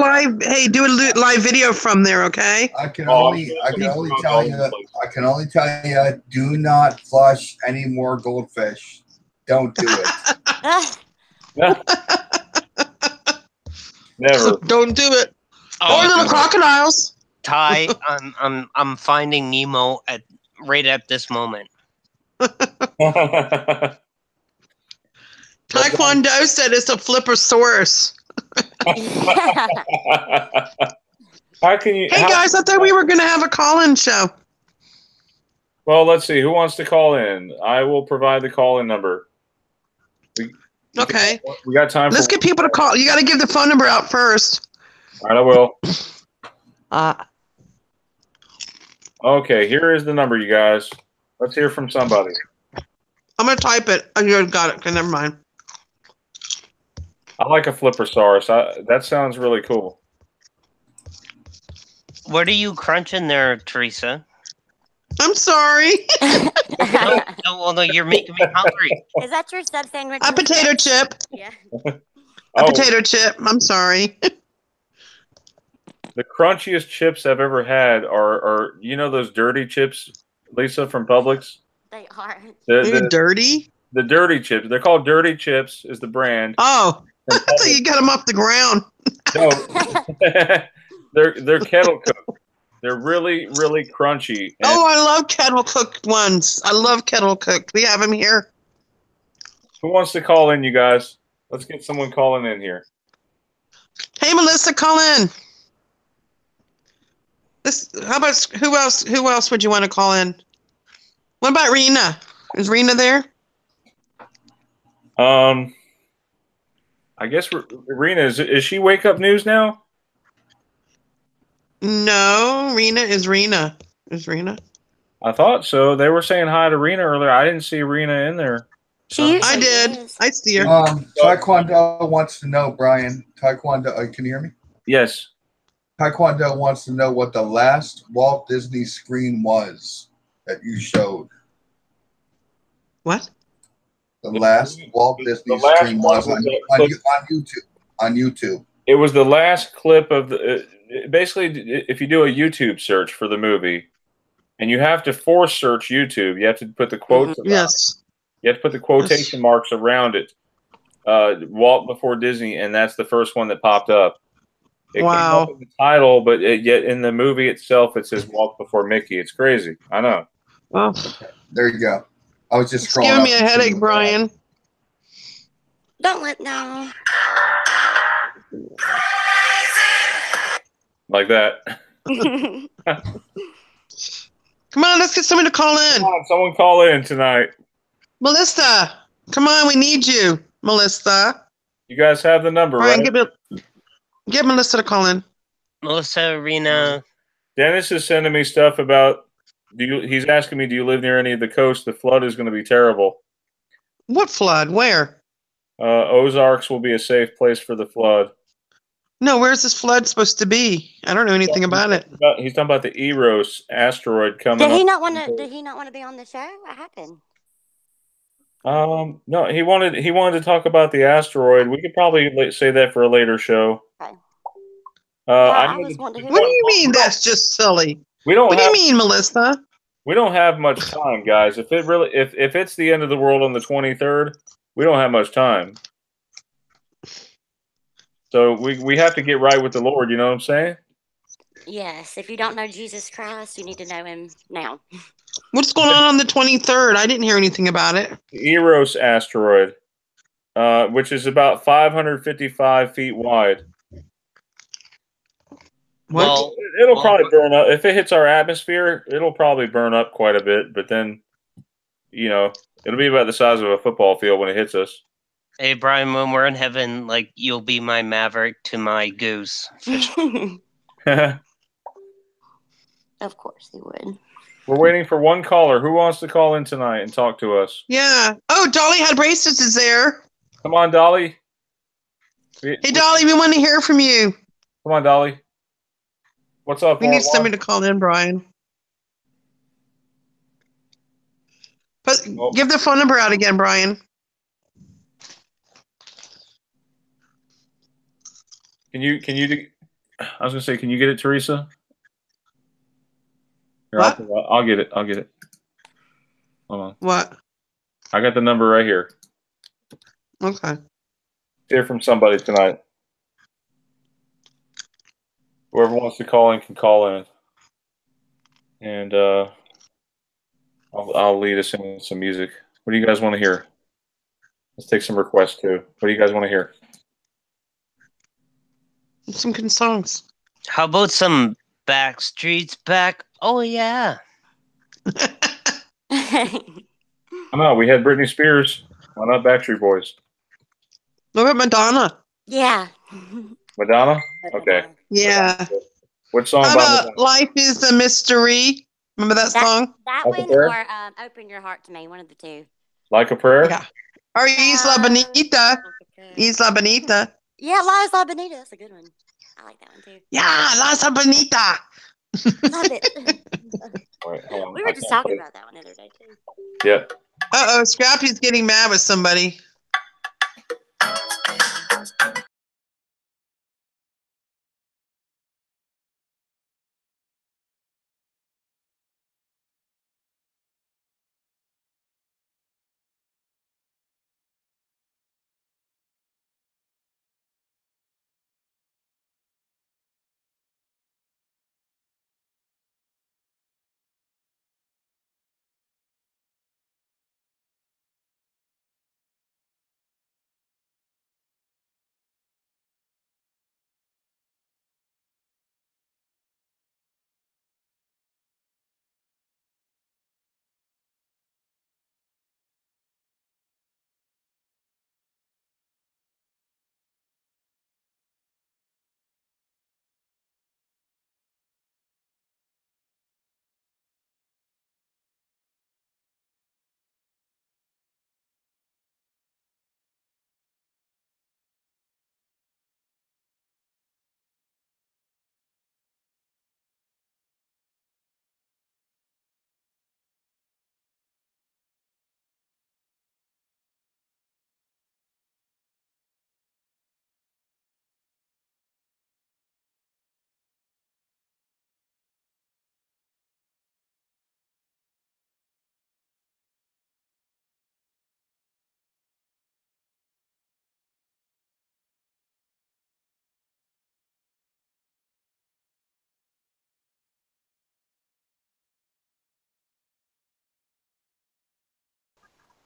live video from there, okay? I can only tell you, do not flush any more goldfish. Don't do it. Never. Don't do it. Oh, or little crocodiles. Ty, I'm finding Nemo right at this moment. Taekwondo said it's a flippersaurus. How can you? Hey guys, I thought we were going to have a call-in show. Well, let's see. Who wants to call in? I will provide the call-in number. Okay. We got time. Let's get people to call. You got to give the phone number out first. All right, I will. Okay, here is the number, you guys. Let's hear from somebody. I'm going to type it. Oh, you got it. Okay, never mind. I like a flippersaurus. That sounds really cool. What are you crunching there, Teresa? I'm sorry. No, you're making me hungry. Is that your sub sandwich? A potato chip. Yeah. A potato chip. I'm sorry. The crunchiest chips I've ever had are you know those dirty chips, Lisa, from Publix? They are. They're dirty? The dirty chips. They're called Dirty Chips is the brand. Oh, I thought you got them off the ground. No, they're kettle cooked. They're really, really crunchy. Oh, I love kettle cooked ones. I love kettle cooked. We have them here. Who wants to call in, you guys? Let's get someone calling in here. Hey, Melissa, call in. How about who else? Who else would you want to call in? What about Rena? Is Rena there? I guess Rena is she Wake Up News now? No, Rena is Rena. Is Rena? I thought so. They were saying hi to Rena earlier. I didn't see Rena in there. I did. I see her. Taekwondo wants to know, Brian. Taekwondo, can you hear me? Yes. Taekwondo wants to know what the last Walt Disney screen was that you showed. What? The last Walt Disney screen was on YouTube. On YouTube. It was the last clip of the. Basically, if you do a YouTube search for the movie, and you have to force search YouTube, you have to put the quotes. Yes. You have to put the quotation marks around it. Walt Before Disney, and that's the first one that popped up. It came up in the title, but yet in the movie itself, it says Walt Before Mickey. It's crazy. I know. Well, there you go. I was just scrolling. Giving me a headache, Brian. Don't let no. Like that. Come on, let's get someone to call in. Come on, someone call in tonight. Melissa, come on, we need you, Melissa. You guys have the number, Brian, right? Get Melissa to call in. Melissa, Rena. Dennis is sending me stuff about. He's asking me, do you live near any of the coast? The flood is going to be terrible. What flood? Where? Ozarks will be a safe place for the flood. No, where's this flood supposed to be? I don't know anything about it. He's talking about the Eros asteroid coming. Did he not want to? Did he not want to be on the show? What happened? No, he wanted to talk about the asteroid. We could probably say that for a later show. Okay. What do you mean? That's just silly. What do you mean, Melissa? We don't have much time, guys. If it's the end of the world on the 23rd, we don't have much time. So we have to get right with the Lord. You know what I'm saying? Yes, if you don't know Jesus Christ, you need to know him now. What's going on the 23rd? I didn't hear anything about it. Eros asteroid, which is about 555 feet wide. What? Well, It'll probably burn up. If it hits our atmosphere, it'll probably burn up quite a bit, but then, you know, it'll be about the size of a football field when it hits us. hey, Brian, when we're in heaven, like, you'll be my Maverick to my Goose. Of course he would. We're waiting for one caller. Who wants to call in tonight and talk to us? Yeah. Oh, Dolly had bracelets is there. Come on, Dolly. Hey, Dolly, we want to hear from you. Come on, Dolly. What's up? We need somebody to call in, Brian. But give the phone number out again, Brian. Can you? I was gonna say, can you get it, Teresa? Here, What? I'll get it. I'll get it. Hold on. What? I got the number right here. Okay. Hear from somebody tonight. Whoever wants to call in can call in, and I'll lead us in some music. What do you guys want to hear? Let's take some requests too. What do you guys want to hear? Some good songs. How about some Backstreet's Back? Oh, yeah. I know, we had Britney Spears. Why not Backstreet Boys? What about Madonna? Yeah. Madonna? Okay. Yeah. What song How about about Madonna? Life is a Mystery? Remember that song? That Like a one prayer? or Open Your Heart to Me, one of the two. Like a Prayer? Yeah. Or Isla Bonita. Isla Bonita. Yeah, La Isla Bonita. That's a good one. I like that one too. Yeah, La Isla Bonita. Love it. Wait, hold on. We were just talking about that one the other day too. Yep. Uh-oh, Scrappy's getting mad with somebody.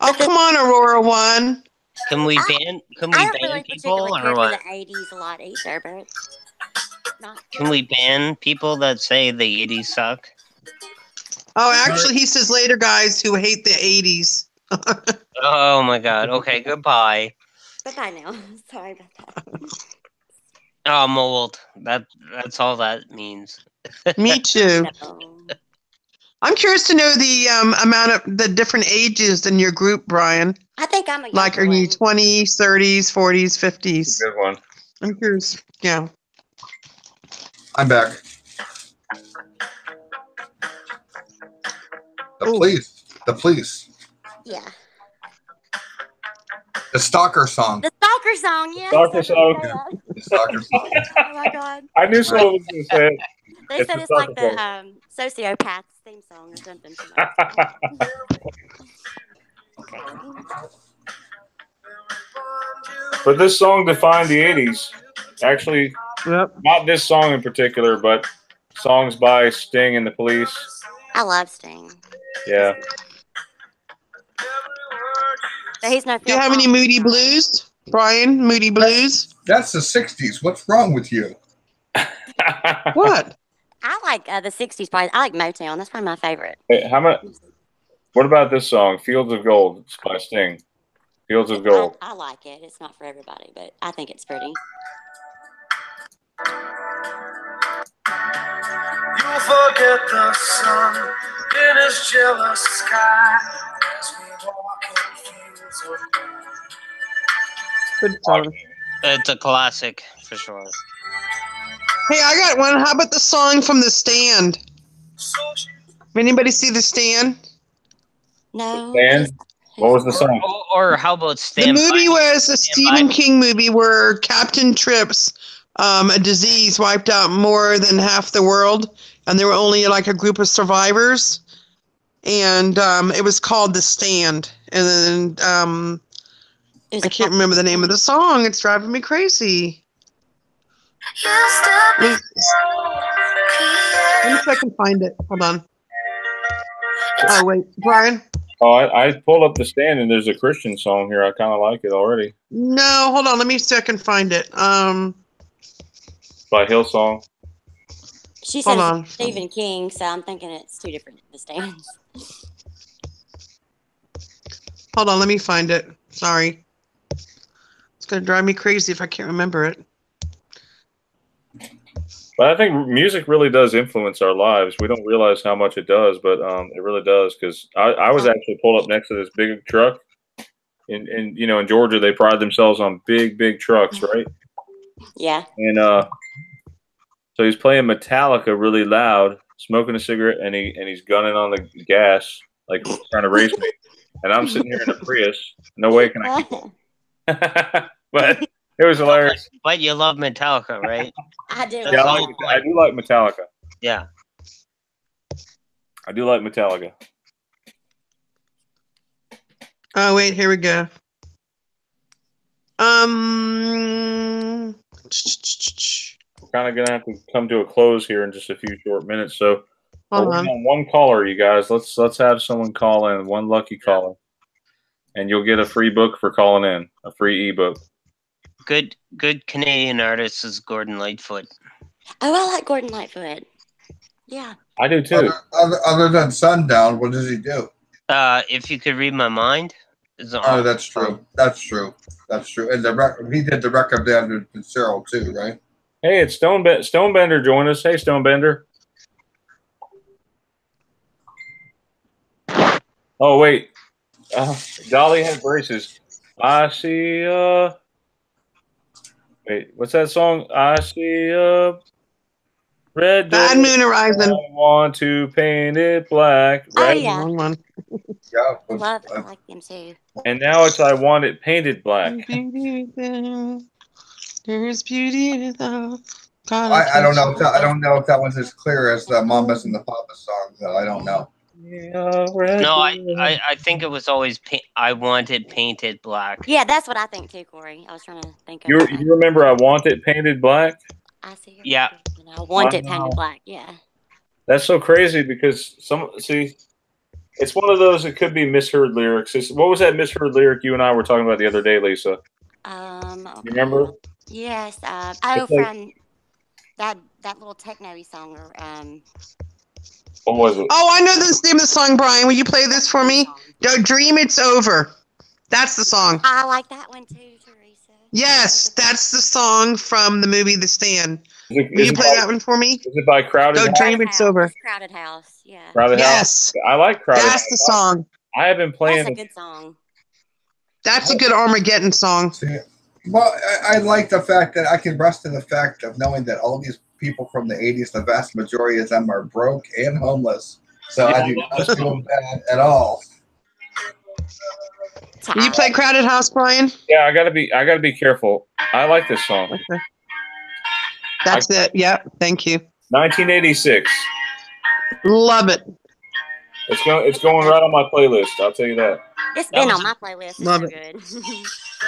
Oh, come on, Aurora One. Can we ban people or what? The 80s a lot either, but Can we ban people that say the 80s suck? Oh, actually, he says later guys who hate the 80s. Oh my god. Okay, goodbye. Goodbye now. Sorry about that. Oh, I'm old. That's all that means. Me too. I'm curious to know the amount of the different ages in your group, Brian. I think I'm a like, are you 20s, 30s, 40s, 50s? Good one. I'm curious. Yeah. I'm back. The police. The police. Yeah. The stalker song. The stalker song, yeah. Stalker song. The stalker song. Oh my god. I knew someone was going to say it. They said it's like the sociopath's theme song or something. But this song defined the 80s. Actually, not this song in particular, but songs by Sting and the Police. I love Sting. Yeah. But he's no. Do you have any Moody Blues, Brian? Moody Blues? That's the 60s. What's wrong with you? What? I like the 60s. Probably. I like Motown. That's probably my favorite. Hey, how much? What about this song, "Fields of Gold"? It's by Sting. "Fields of Gold." I like it. It's not for everybody, but I think it's pretty. You'll forget the sun in his jealous sky as we walk in fields of gold. Good song. It's a classic for sure. Hey, I got one. How about the song from The Stand? Anybody see The Stand? No. Stand? What was the song? Or how about Stand The movie By Me? was a Stephen King movie where Captain Trips, a disease wiped out more than half the world, and there were only like a group of survivors. And it was called The Stand. And then I can't remember the name of the song. It's driving me crazy. Let me see if I can find it. Hold on. Oh, wait. Brian? Oh, I pulled up The Stand, and there's a Christian song here. I kind of like it already. No, hold on. Let me see if I can find it. By Hillsong. She Hold said on. Stephen King, so I'm thinking it's two different The Stands. Hold on. Let me find it. Sorry. It's going to drive me crazy if I can't remember it. But I think music really does influence our lives. We don't realize how much it does, but it really does. Because I was actually pulled up next to this big truck, in Georgia they pride themselves on big trucks, right? Yeah. And so he's playing Metallica really loud, smoking a cigarette, and he's gunning on the gas, like trying to race me. And I'm sitting here in a Prius. No way can I keep it. But it was hilarious. But you love Metallica, right? I do. Yeah, I do like Metallica. Yeah. I do like Metallica. Oh, wait. Here we go. We're kind of going to have to come to a close here in just a few short minutes. So Hold we're on. on one caller, you guys. Let's have someone call in, one lucky caller. And you'll get a free book for calling in, a free ebook. Good Canadian artist is Gordon Lightfoot. Oh, I like Gordon Lightfoot. Yeah. I do too. Other than Sundown, what does he do? If you could read my mind. Oh, that's true. That's true. That's true. And he did the record down to Cheryl too, right? Hey, it's Stonebender joined us. Hey, Stonebender. Oh, wait. Dolly had braces. I see, wait, what's that song? I see, red. Bad Moon Horizon. I want to paint it black. Oh, Red. yeah. Yeah. I like them too. And now it's I want it painted black. There's beauty without. I don't know. I don't know if that one's as clear as the Mamas and the Papas song, though. I don't know. No, I think it was always I want it painted black. Yeah, that's what I think too, Corey. I was trying to think of You remember I want it painted black? I see. Yeah. I want it painted black. Yeah. That's so crazy because it's one of those. It could be misheard lyrics. What was that misheard lyric you and I were talking about the other day, Lisa? Okay. You remember? Yes. From that little techno-y song. What was it? Oh, I know the name of the song, Brian. Will you play this for me? Dream It's Over. That's the song. I like that one too, Teresa. Yes, that's the song from the movie The Stand. Will you play that one for me? Is it by Crowded House? Dream It's Over. Crowded House, yeah. Crowded Yes. House. I like Crowded House. That's the song. I have been playing. That's a good song. That's a good Armageddon song. Well, I like the fact that I can rest in the fact of knowing that all these people from the 80s, the vast majority of them are broke and homeless. So I do not feel bad at all. Will you play Crowded House, Brian? Yeah, I gotta be careful. I like this song. Okay. That's it. Yeah, thank you. 1986. Love it. It's going right on my playlist. I'll tell you that. It's been on my playlist. It's Love so it. good.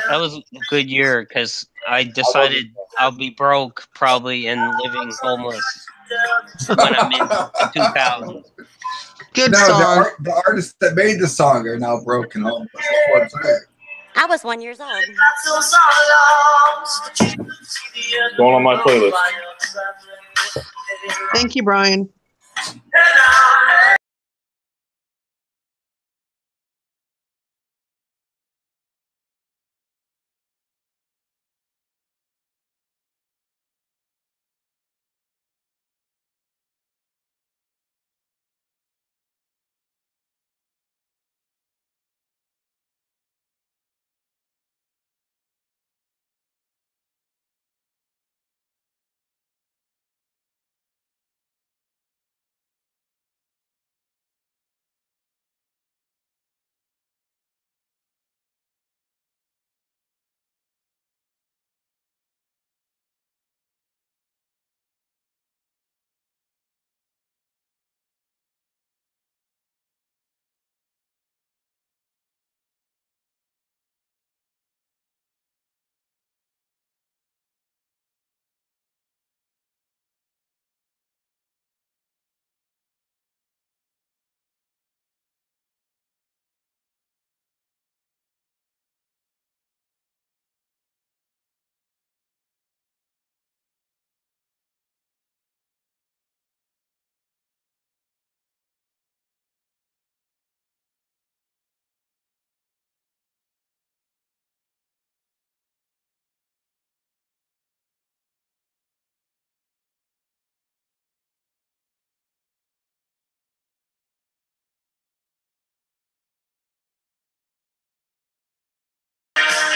That was a good year because I decided I'll be broke probably and living homeless when I'm in 2000. Good No, song. the artists that made the song are now broken home. That's what I'm saying. I was 1 year old. Going on my playlist. Thank you, Brian.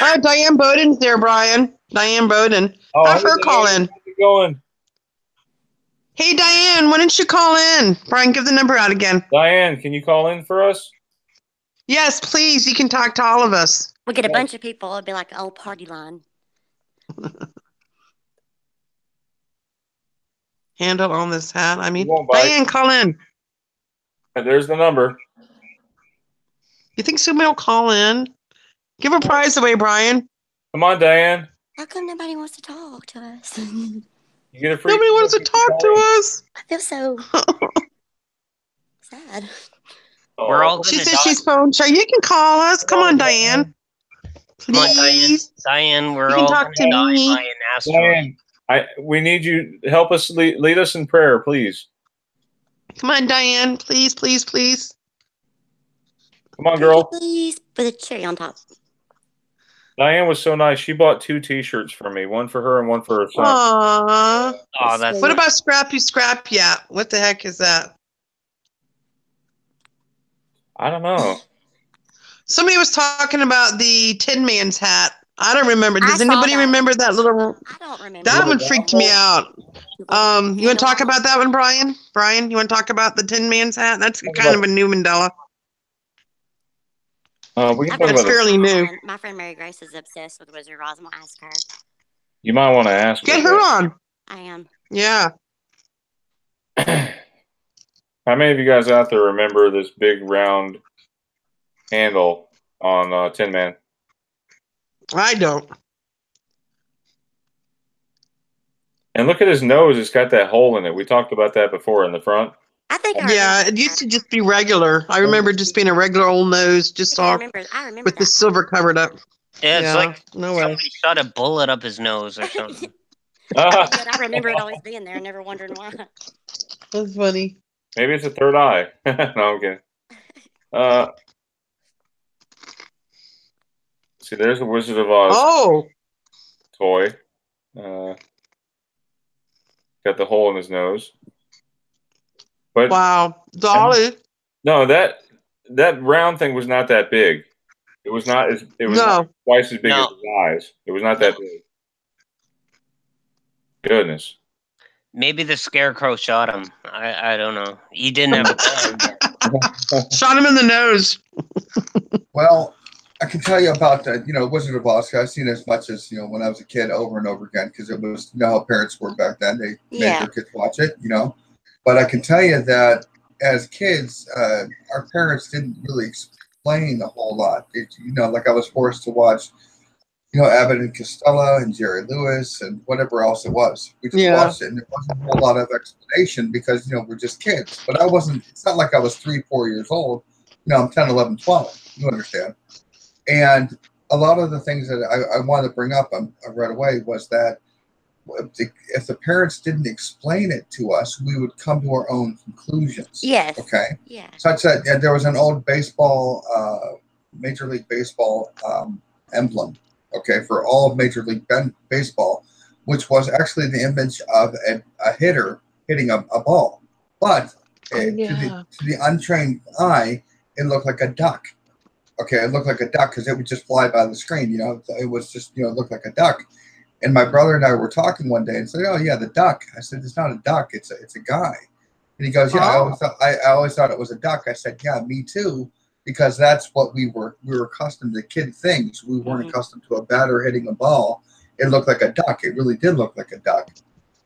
Oh, Diane Bowden's there, Brian. Diane Bowden. Oh, Have hey, her call Diane, in. how's it going? Hey, Diane, why don't you call in? Brian, give the number out again. Diane, can you call in for us? Yes, please. You can talk to all of us. We get a bunch of people. It'd be like an old party line. Handle on this hat. I mean, You won't bite. Diane, call in. There's the number. You think somebody will call in? Give a prize away, Brian. Come on, Diane. How come nobody wants to talk to us? You get a free. Nobody wants to talk to us. I feel so sad. We're all She gonna says die. she's phone shy. You can call us. Come on, Diane. Come on, Diane. Please. Diane, we're You can all talk gonna to die me. by an asteroid. Diane, we need you. Help us lead us in prayer, please. Come on, Diane. Please, please, please. Come on, girl. Please put a cherry on top. Diane was so nice. She bought 2 T-shirts for me, one for her and one for her son. Aww. Oh, that's What about Scrappy Scrap? Yeah. What the heck is that? I don't know. Somebody was talking about the Tin Man's hat. I don't remember. Does I saw anybody that. remember that little? I don't remember. That one freaked me out. You want to talk about that one, Brian? Brian, you want to talk about the Tin Man's hat? That's kind of a new Mandela. We can talk That's about it. fairly new. My friend Mary Grace is obsessed with Wizard of Oz. I'm gonna ask her. You might want to ask. Get her on. I am. Yeah. How many of you guys out there remember this big round handle on Tin Man? I don't. And look at his nose. It's got that hole in it. We talked about that before in the front. I think Yeah, it used to just be regular. I remember just being a regular old nose, just off I remember with the silver covered up. Yeah, it's like no way. somebody shot a bullet up his nose or something. But I remember it always being there, never wondering why. That's funny. Maybe it's a third eye. No, I'm kidding. See, there's the Wizard of Oz toy. Got the hole in his nose. But wow, Dolly. No, that round thing was not that big. It was not as not twice as big as his eyes. It was not that big. Goodness. Maybe the scarecrow shot him. I don't know. He didn't have a gun. Shot him in the nose. Well, I can tell you about the, Wizard of Oz. I've seen as much as, when I was a kid over and over again, because it was, how parents were back then. They made their kids watch it, But I can tell you that as kids, our parents didn't really explain a whole lot. Like I was forced to watch, you know, Abbott and Costello and Jerry Lewis and whatever else it was. We just watched it, and there wasn't a whole lot of explanation because, you know, we're just kids. But I wasn't, it's not like I was 3, 4 years old. You know, I'm 10, 11, 12. You understand? And a lot of the things that I wanted to bring up right away was that if the parents didn't explain it to us, we would come to our own conclusions. Yes. Okay. Yeah. Such that there was an old baseball, Major League Baseball emblem, okay, for all of Major League Baseball, which was actually the image of a hitter hitting a ball. But to the untrained eye, it looked like a duck. Okay, it looked like a duck because it would just fly by the screen. You know, it was just, you know, it looked like a duck. And my brother and I were talking one day and said, "Oh yeah, the duck." I said, "It's not a duck. It's a guy." And he goes, "Yeah, I always thought it was a duck." I said, "Yeah, me too, because that's what we were accustomed to, kid things. We weren't accustomed to a batter hitting a ball. It looked like a duck. It really did look like a duck."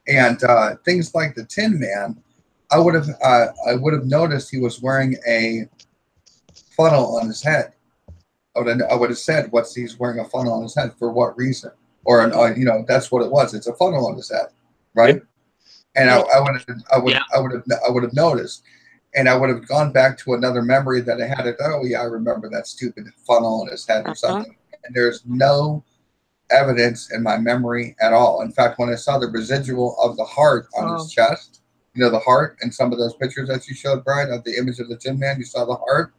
And things like the Tin Man, I would have noticed he was wearing a funnel on his head. I would have said, he's wearing a funnel on his head for what reason? Or you know, that's what it was. It's a funnel on his head, right? Yep. And I would have noticed, and I would have gone back to another memory that I had. Oh yeah, I remember that stupid funnel on his head or something. And there's no evidence in my memory at all. In fact, when I saw the residual of the heart on his chest, you know, the heart, and some of those pictures that you showed, Brian, of the image of the Tin Man, you saw the heart.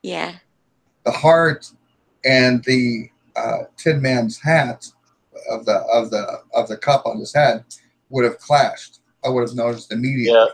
Yeah. The heart and the Tin Man's hat of the cup on his head would have clashed. I would have noticed immediately. Yeah.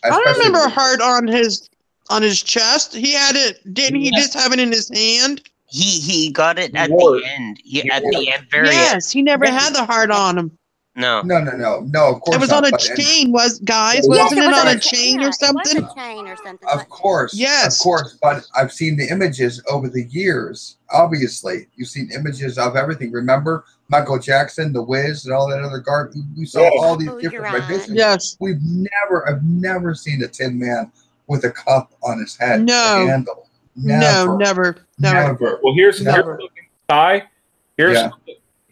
I don't remember a heart on his chest. He had it. Didn't he just have it in his hand? He got it at the end. At the end, very end. Yes, he never had the heart on him. No. Of course it was not, on a chain, guys. Yes, Wasn't it on a chain or something? It was a chain or something. Of course. Yes. Of course. But I've seen the images over the years. Obviously, you've seen images of everything. Remember Michael Jackson, The Wiz, and all that other garbage? We saw all these different renditions. Yes. I've never seen a Tin Man with a cup on his head. No. A handle. Never. Well, here's something, Ty.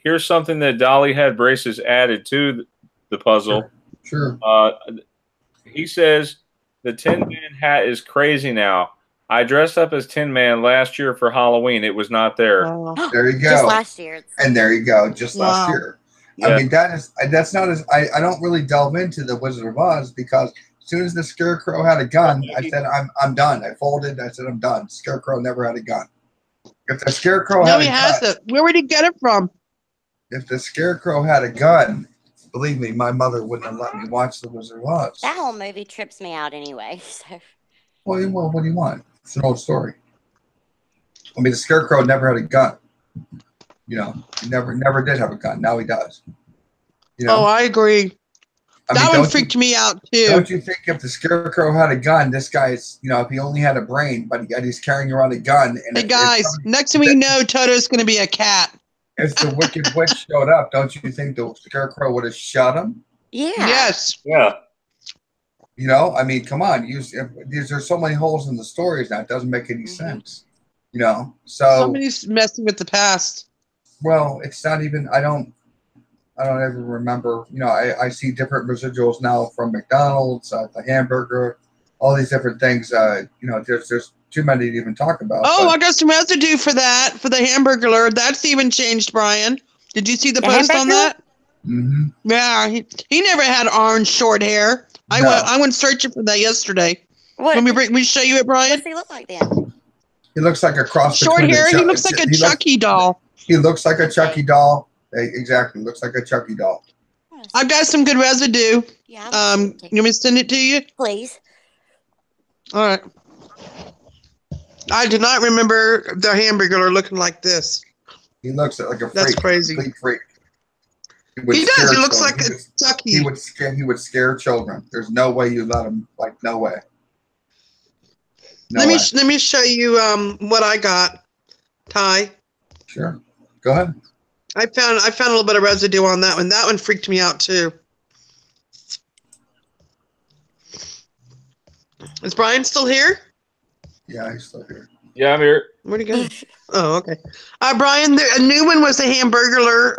Here's something that Dolly had braces added to the puzzle. Sure. He says the Tin Man hat is crazy now. I dressed up as Tin Man last year for Halloween. It was not there. There you go. Just last year. And there you go. Just last year. Yeah. I mean, that's not as I don't really delve into the Wizard of Oz because as soon as the Scarecrow had a gun, I said I'm done. I folded. I said I'm done. Scarecrow never had a gun. If the Scarecrow had a gun, where would he get it from? If the Scarecrow had a gun, believe me, my mother wouldn't have let me watch The Wizard of Oz. That whole movie trips me out anyway. So. Well, what do you want? It's an old story. I mean, the Scarecrow never had a gun. You know, he never did have a gun. Now he does. You know? Oh, I agree. That one freaked me out too. Don't you think if the Scarecrow had a gun, this guy's, you know, if he only had a brain, but he's carrying around a gun. And hey guys, next thing we know, Toto's going to be a cat. If the Wicked Witch showed up, don't you think the Scarecrow would have shot him? Yeah. Yes. Yeah. You know, I mean, come on. There's so many holes in the stories now. It doesn't make any sense. You know, so somebody's messing with the past. Well, it's not even. I don't ever remember. You know, I see different residuals now from McDonald's, the hamburger, all these different things. You know, there's too many to even talk about. Oh, I got some residue for that, for the hamburger. That's even changed, Brian. Did you see the post on that? Mm-hmm. Yeah, he never had orange short hair. I went searching for that yesterday. What? Let me show you it, Brian. What does he look like then? He looks like a cross. Short hair. He looks like a Chucky doll. He looks like a Chucky doll. Exactly, looks like a Chucky doll. I've got some good residue. Yeah. You want me to send it to you? Please. All right. I do not remember the hamburger looking like this. He looks like a freak. That's crazy. Complete freak. He does. He looks like a Chucky. He would scare children. There's no way you let him. Like no way. Let me show you what I got, Ty. Sure. Go ahead. I found a little bit of residue on that one. That one freaked me out too. Is Brian still here? Yeah, he's still here. Yeah, I'm here. Where'd he go? Oh, okay. Brian, a new one was a burglar.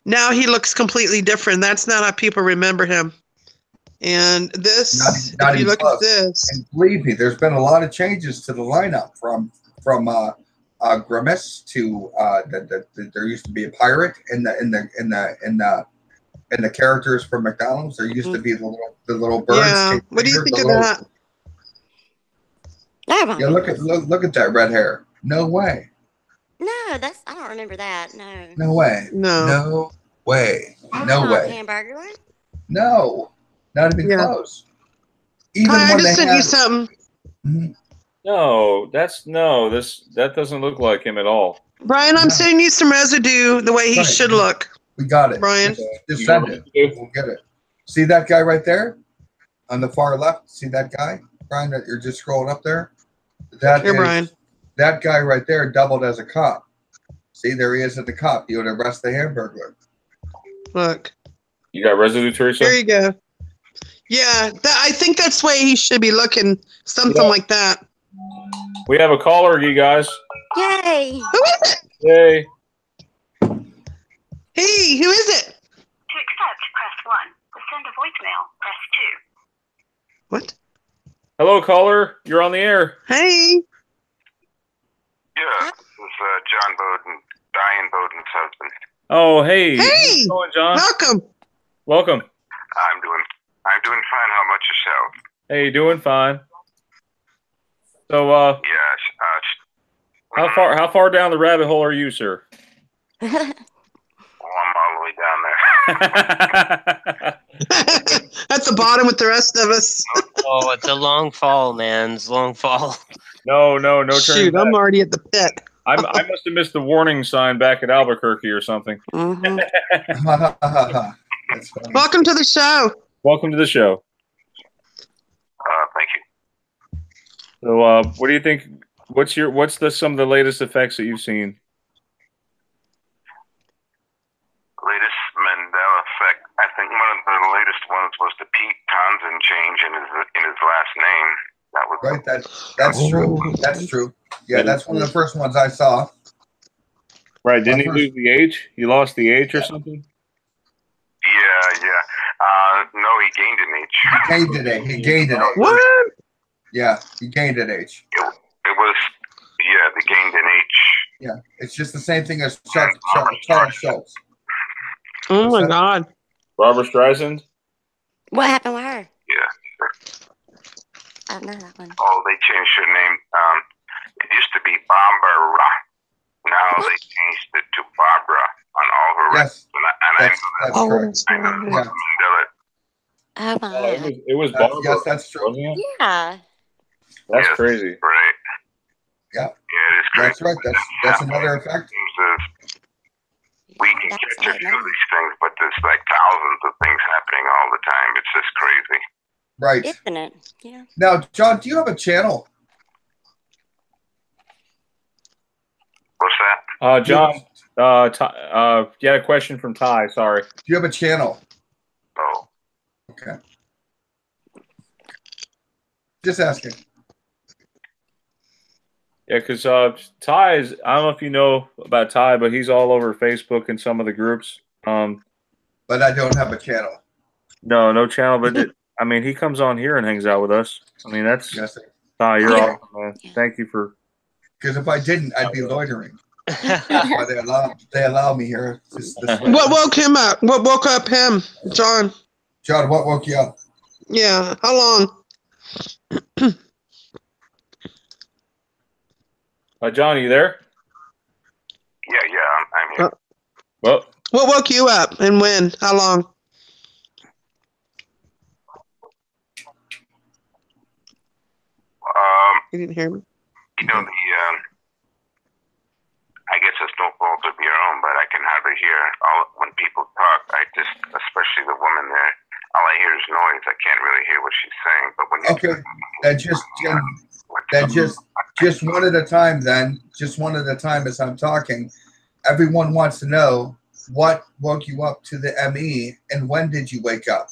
Now he looks completely different. That's not how people remember him. And this, not if you even look close. at this, And believe me, there's been a lot of changes to the lineup from Grimace to there used to be a pirate in the characters from McDonald's. There used to be the little birds. Yeah. What do you think of that? Yeah, look at that red hair. No way. No, I don't remember that. No. No way. No way. No way. Hamburger? No. Not even close. Even Kai, when I just they sent you something. No, that doesn't look like him at all. Brian, I'm sending you some residue the way he should look. We got it. Brian. Just send it. We'll get it. See that guy right there? On the far left? See that guy? Brian, that you're just scrolling up there? Brian. That guy right there doubled as a cop. See, there he is at the cop. He would arrest the Hamburglar. Look. You got residue, Teresa? There you go. Yeah, I think that's the way he should be looking. Something like that. We have a caller, you guys. Yay! Who is it? Yay. Hey, who is it? To accept, press 1. To send a voicemail, press 2. What? Hello, caller. You're on the air. Hey. Yeah, this is John Bowden, Diane Bowden's husband. Oh, hey. Hey. How's it going, John? Welcome. I'm doing fine. How about yourself? Hey, doing fine. So, yes. how far down the rabbit hole are you, sir? Well, I'm all the way down there. At the bottom with the rest of us. Oh, it's a long fall, man. It's a long fall. No Shoot, turning I'm already at the pit. I must have missed the warning sign back at Albuquerque or something. Welcome to the show. Welcome to the show. Thank you. So, what do you think? What's some of the latest effects that you've seen? Latest Mandela effect. I think one of the latest ones was the Pete Townsend change in his last name. That was right. That's true. That's true. Yeah, that's one of the first ones I saw. Right? Didn't he lose the H? He lost the H or something? Yeah. No, he gained an H. He gained an H. What? Yeah, he gained an H. It was, they gained an H. Yeah, it's just the same thing as Charles Schultz. Oh my God. Barbara Streisand? What happened with her? Yeah. I don't know that one. Oh, they changed her name. It used to be Barbara. Now they changed it to Barbara on all her records. That's correct. Oh my. It was Barbara. Yes, that's true. Yeah. That's crazy. Right. Yeah. Yeah, it is crazy. That's right. That's another effect. We can catch a few of these things, but there's like thousands of things happening all the time. It's just crazy. Right. Isn't it? Yeah. Now, John, do you have a channel? What's that? John, you had a question from Ty. Sorry. Do you have a channel? Oh. Okay. Just asking. Yeah, because Ty is, I don't know if you know about Ty, but he's all over Facebook and some of the groups. But I don't have a channel. No channel, but I mean, he comes on here and hangs out with us. I mean, that's Ty, you're awesome, man. Thank you for. Because if I didn't, I'd be loitering. But they allow me here. What woke him up? What woke up him, John? John, what woke you up? Yeah, how long? John, are you there? Yeah, I'm here. Well, what woke you up and when? How long? You didn't hear me? You know, I guess it's no fault of your own, but I can hardly hear when people talk. Especially the woman there, all I hear is noise. I can't really hear what she's saying. But when just one at a time then. Just one at a time as I'm talking. Everyone wants to know what woke you up to the ME and when did you wake up?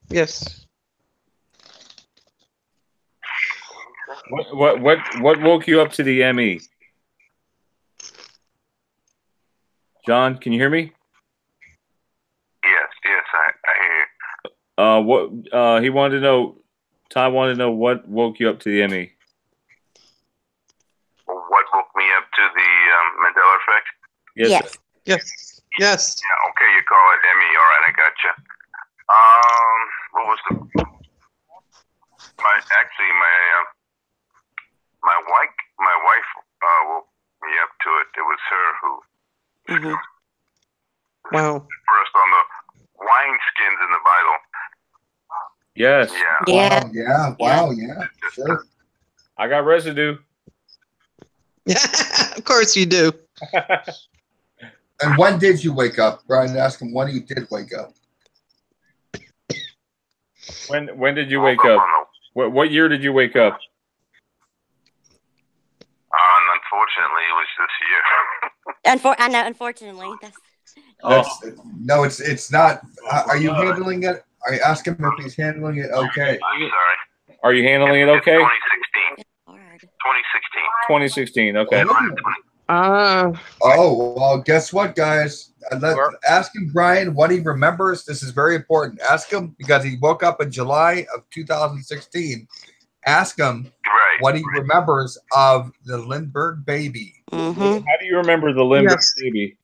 Yes. What woke you up to the ME? John, can you hear me? Yes, I hear you. He wanted to know. Ty wanted to know what woke you up to the ME. What woke me up to the Mandela effect? Yes. Yes. Yeah. Okay, you call it ME. All right, I gotcha. What was the? My wife woke me up to it. It was her who. Wow. First on the wine skins in the Bible. Yes. Yeah. Wow. Yeah. Sure. I got residue. Of course you do. And when did you wake up? Brian, ask him when you did wake up. When did you wake up? What year did you wake up? Unfortunately, it was this year. I know. Unfortunately, No, it's not. Are you handling it? Are you asking him if he's handling it okay? I'm sorry. Are you handling it okay? 2016. 2016. Okay. Oh, well, guess what, guys? Ask him, Brian, what he remembers. This is very important. Ask him, because he woke up in July of 2016. Ask him what he remembers of the Lindbergh baby. How do you remember the Lindbergh baby?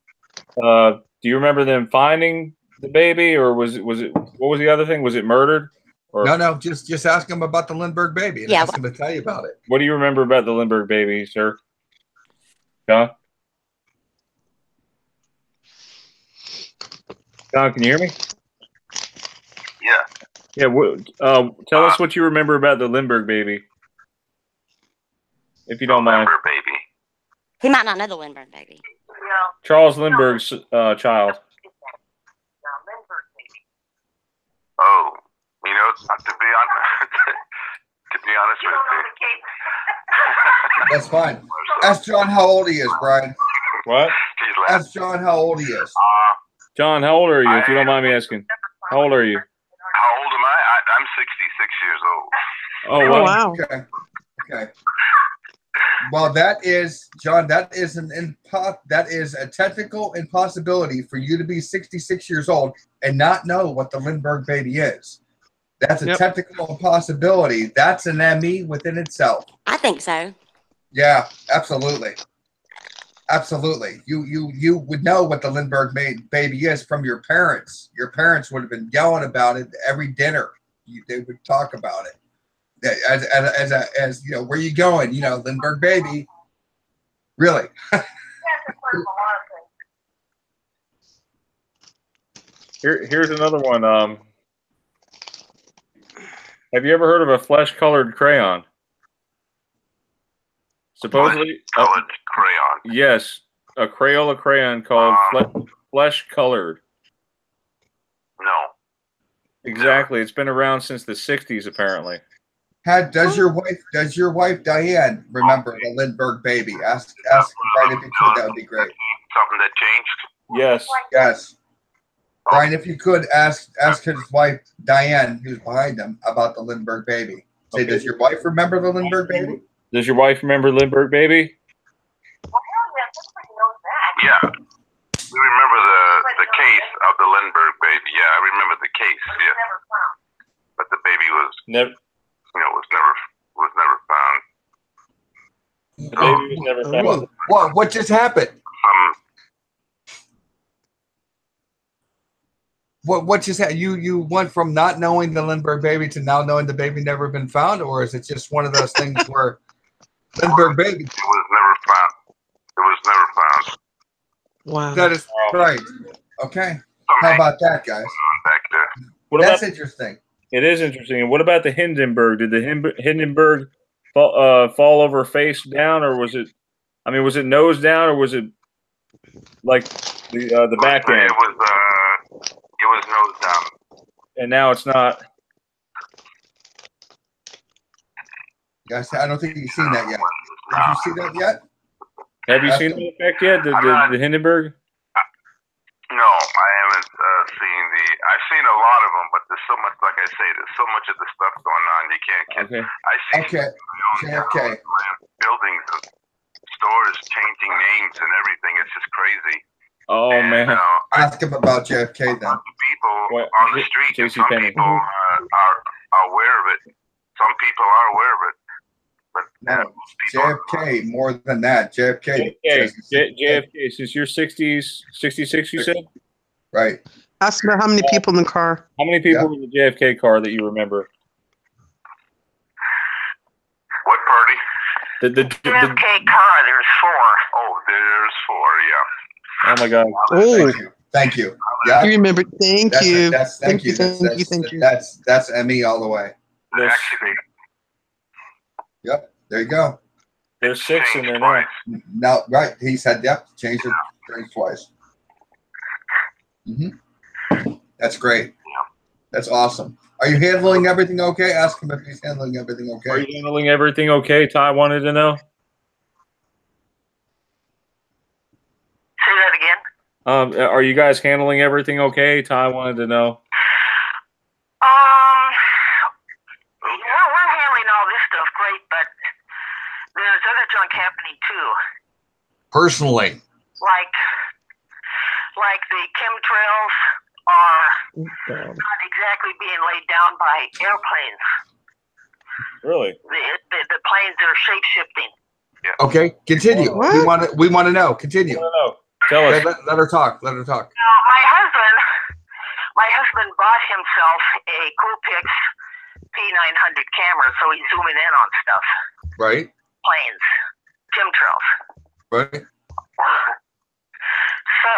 Do you remember them finding the baby, or was it? What was the other thing? Was it murdered? Or? No. Just ask him about the Lindbergh baby and ask him to tell you about it. What do you remember about the Lindbergh baby, sir? John? John, can you hear me? Yeah. Yeah. Tell us what you remember about the Lindbergh baby, if you don't mind. Lindbergh baby. He might not know the Lindbergh baby. Charles Lindbergh's child. Oh, to be honest with you. That's fine. Ask John how old he is, Brian. What? Ask John how old he is. John, how old are you, if you don't mind me asking? How old are you? How old am I? I'm 66 years old. Oh, wow. Okay. Well, that is, John, that is a technical impossibility for you to be 66 years old and not know what the Lindbergh baby is. That's a technical impossibility. That's an ME within itself. I think so. Yeah, absolutely. Absolutely. You would know what the Lindbergh baby is from your parents. Your parents would have been yelling about it every dinner. They would talk about it. As you know, where you going? You know, Lindbergh baby. Really? Here's another one. Have you ever heard of a flesh-colored crayon? Supposedly, colored crayon. Yes, a Crayola crayon called flesh-colored. No. Exactly. It's been around since the 60s, apparently. Does your wife Diane remember the Lindbergh baby? Ask Brian if you could. That would be great. Something that changed? Yes. Yes. Brian, if you could ask his wife Diane, who's behind him, about the Lindbergh baby. Say, does your wife remember the Lindbergh baby? Does your wife remember Lindbergh baby? Yeah. We remember the case of the Lindbergh baby. Yeah, I remember the case. Yeah. But the baby was never. Was never found. The baby was never found. What just happened? What just happened? You went from not knowing the Lindbergh baby to now knowing the baby never been found, or is it just one of those things where Lindbergh baby? It was never found. It was never found. Wow. That is right. Okay. How about that, guys? Back there. That's interesting. It is interesting. And what about the Hindenburg? Did the Hindenburg fall over face down, or was it? I mean, was it nose down, or was it like the back end? It was nose down. And now it's not. Guys, I don't think you've seen that yet. Did you see that yet? Have you seen the effect yet? The Hindenburg? No, I haven't I've seen a lot of them, but there's so much, like I say, there's so much of the stuff going on. You can't. Okay. I see JFK. buildings and stores changing names and everything. It's just crazy. Oh man. Ask him about JFK then. People on the street, and some Penney. people are aware of it. Some people are aware of it. But No, JFK more than that. JFK. JFK. Since you're 60s, 66, you said. Right. Ask about how many people in the car. How many people were in the JFK car that you remember? What party? The JFK car, there's 4. Oh, there's 4, yeah. Oh my God. Oh, Thank you. Yeah. you remember? Thank you. Thank you. Thank you. That's Emmy all the way. Actually, Yep. There you go. There's 6 in there now. Now, right. He said, yep, changed twice. That's great. That's awesome. Are you handling everything okay? Ask him if he's handling everything okay. Are you handling everything okay? Ty wanted to know. Say that again. Are you guys handling everything okay? Ty wanted to know. We're handling all this stuff great, but there's other junk happening too. Personally. Like the chemtrails are not exactly being laid down by airplanes. Really? The planes are shape shifting. Okay, continue. What? We want to know. Continue. Tell us. Let her talk. Let her talk. Now, my husband bought himself a Coolpix P900 camera, so he's zooming in on stuff. Right. Planes, chemtrails. Right. So,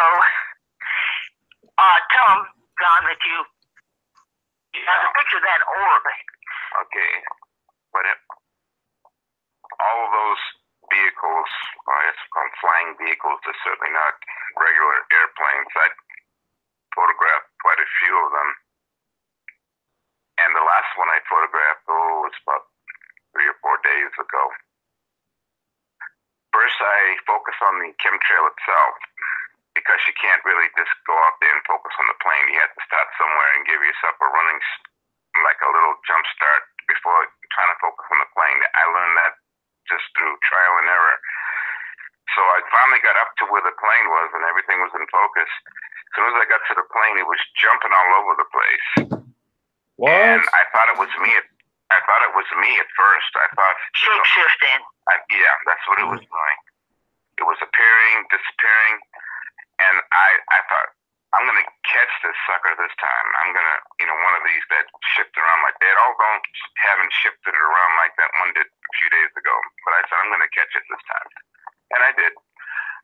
tell him, John, that you have a picture of that orb. Okay. But all of those vehicles, it's called flying vehicles, they're certainly not regular airplanes. I photographed quite a few of them. And the last one I photographed, was about 3 or 4 days ago. First, I focus on the chemtrail itself, because you can't really just go out there and focus on the plane. You have to start somewhere and give yourself a running, like a little jump start before trying to focus on the plane. I learned that just through trial and error. So I finally got up to where the plane was, and everything was in focus. As soon as I got to the plane, it was jumping all over the place. What? And I thought it was me. I thought it was me at first. I thought shape shifting. Yeah, that's what it was doing. It was appearing, disappearing, and I thought, I'm gonna catch this sucker this time. I'm gonna, one of these that shift around like that. All haven't shifted around like that one did a few days ago. But I said, I'm gonna catch it this time, and I did.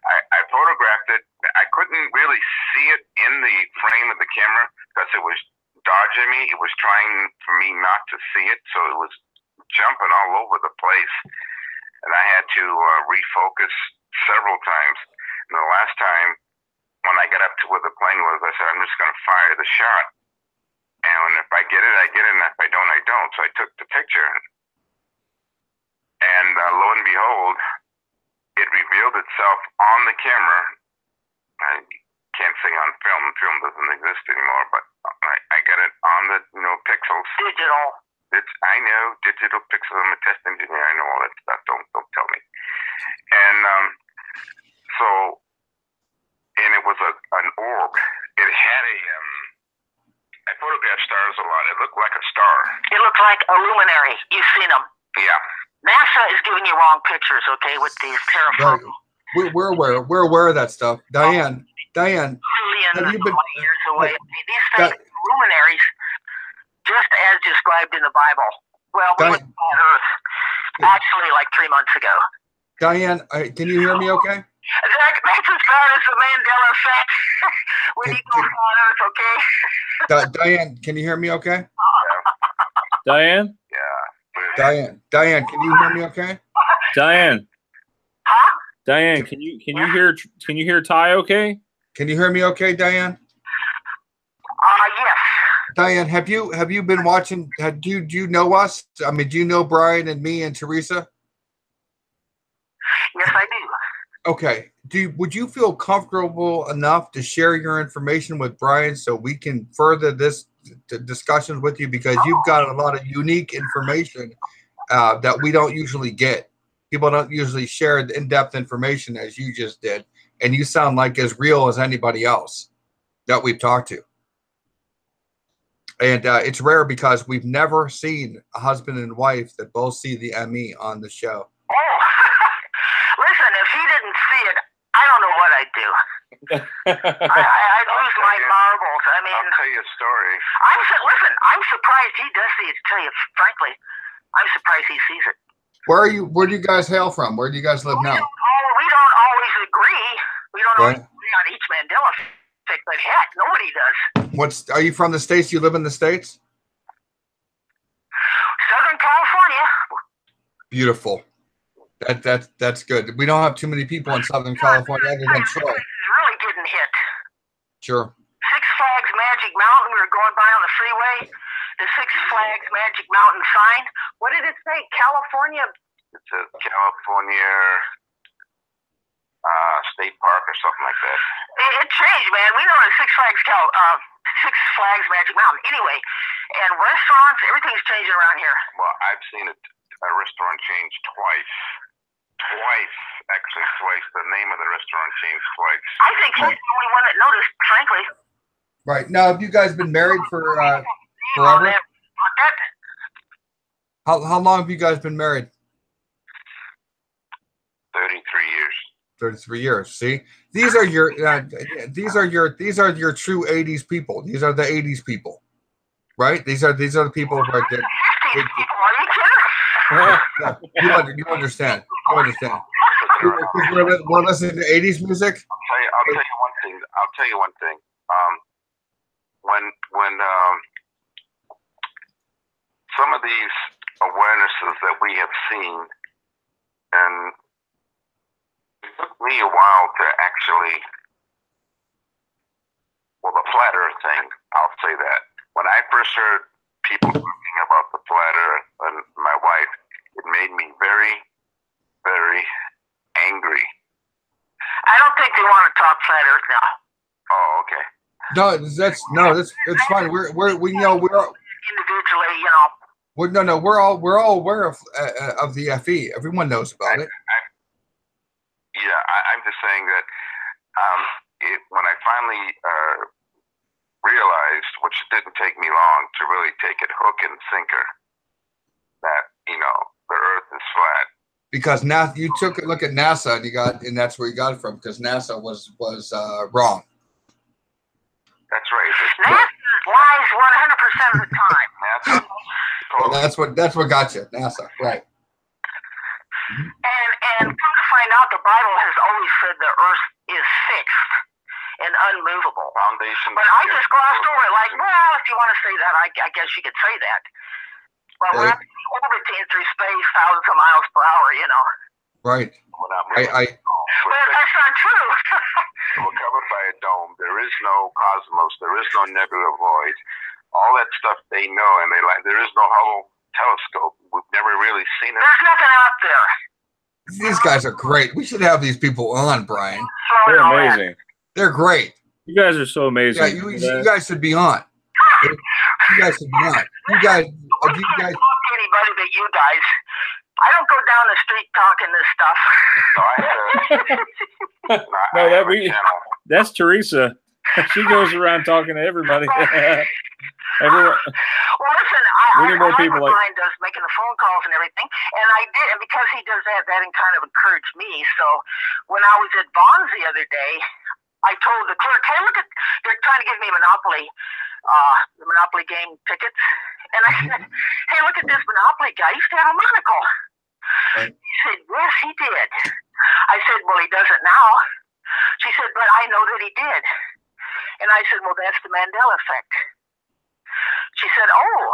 I photographed it. I couldn't really see it in the frame of the camera because it was dodging me. It was trying for me not to see it, so it was jumping all over the place, and I had to refocus several times. And the last time, when I got up to where the plane was, I said, I'm just going to fire the shot. And if I get it, I get it, and if I don't, I don't. So I took the picture. And lo and behold, it revealed itself on the camera. I can't say on film. Film doesn't exist anymore, but I got it on the pixels. Digital. I know, digital pixels. I'm a test engineer. I know all that stuff. Don't tell me. And and it was an orb. It had I photographed stars a lot. It looked like a star. It looked like a luminary. You've seen them. Yeah. NASA is giving you wrong pictures, okay, with these terraforming. We're aware of that stuff. Diane, Millions have you been years away. These things, luminaries, just as described in the Bible. Well, we went on Earth actually like 3 months ago. Diane, can you hear me okay? That's as far as the Mandela effect. When you go on Earth, okay? Diane, can you hear me okay? Diane? Yeah. Diane, can you hear me okay? Diane. Huh? Diane, can you hear Ty okay? Can you hear me okay, Diane? Yes. Diane, have you been watching? Do you know us? I mean, do you know Brian and me and Teresa? Yes, I do. Okay. Would you feel comfortable enough to share your information with Brian so we can further this discussions with you, because you've got a lot of unique information that we don't usually get. People don't usually share in-depth information as you just did, and you sound like as real as anybody else that we've talked to. And it's rare because we've never seen a husband and wife that both see the ME on the show. Oh, listen, if he didn't see it, I don't know what I'd do. I'd lose my marbles. I mean, I'll tell you a story. Listen, I'm surprised he does see it, to tell you frankly. I'm surprised he sees it. Where do you guys hail from? Where do you guys live now? We don't always agree. We don't always agree on each Mandela effect, but heck, nobody does. Are you from the States? You live in the States? Southern California. Beautiful. That's good. We don't have too many people in Southern California other than Troy. He's really getting hit. Sure. Six Flags Magic Mountain. We were going by on the freeway. The Six Flags Magic Mountain sign. What did it say? California. It says California State Park or something like that. It changed, man. We know it's Six Flags Magic Mountain. Anyway, and restaurants, everything's changing around here. Well, I've seen a restaurant change twice. Actually twice. The name of the restaurant changed twice. I think he's the only one that noticed, frankly. Right. Now, have you guys been married for forever? How long have you guys been married? 33 years. 33 years. See, these are your true 80s people. These are the 80s people, right? These are the people who are dead. You understand. You understand. We're listening to 80s music. I'll tell you one thing. When some of these awarenesses that we have seen, and it took me a while to actually, well, the flat earth thing, I'll say that. When I first heard people talking about the flat earth and my wife, it made me very, very angry. I don't think they want to talk flat earth now. Oh, okay. That's fine. We're individually, we're all aware of the FE. Everyone knows about it. I'm just saying that when I finally realized, which didn't take me long to really take it hook and sinker, that the Earth is flat. Because now you took a look at NASA and that's where you got it from, because NASA was wrong. That's right. NASA lies 100% of the time. Well, that's what got you, NASA, right? And come to find out, the Bible has always said the Earth is fixed and unmovable. Foundation. But I just glossed over it, like, well, if you want to say that, I guess you could say that. But we're orbiting through space thousands of miles per hour, Right. But that's not true. We're covered by a dome. There is no cosmos. There is no nebula void. All that stuff they know, and there is no Hubble telescope. We've never really seen it. There's nothing out there. These guys are great. We should have these people on, Brian. They're amazing. They're great. You guys are so amazing. Yeah, you guys should be on. You guys should be on. You guys. Anybody but you guys. I don't go down the street talking this stuff. That's Teresa. She goes around talking to everybody. Everyone. Well, listen, I like what Brian does, making the phone calls and everything, and I did, and because he does that kind of encouraged me. So when I was at Bonds the other day, I told the clerk, hey, look they're trying to give me Monopoly, the Monopoly game tickets, and I said, hey, look at this Monopoly guy. He used to have a monocle. He said, yes, he did. I said, well, he doesn't now. She said, but I know that he did. And I said, well, that's the Mandela effect. She said, oh.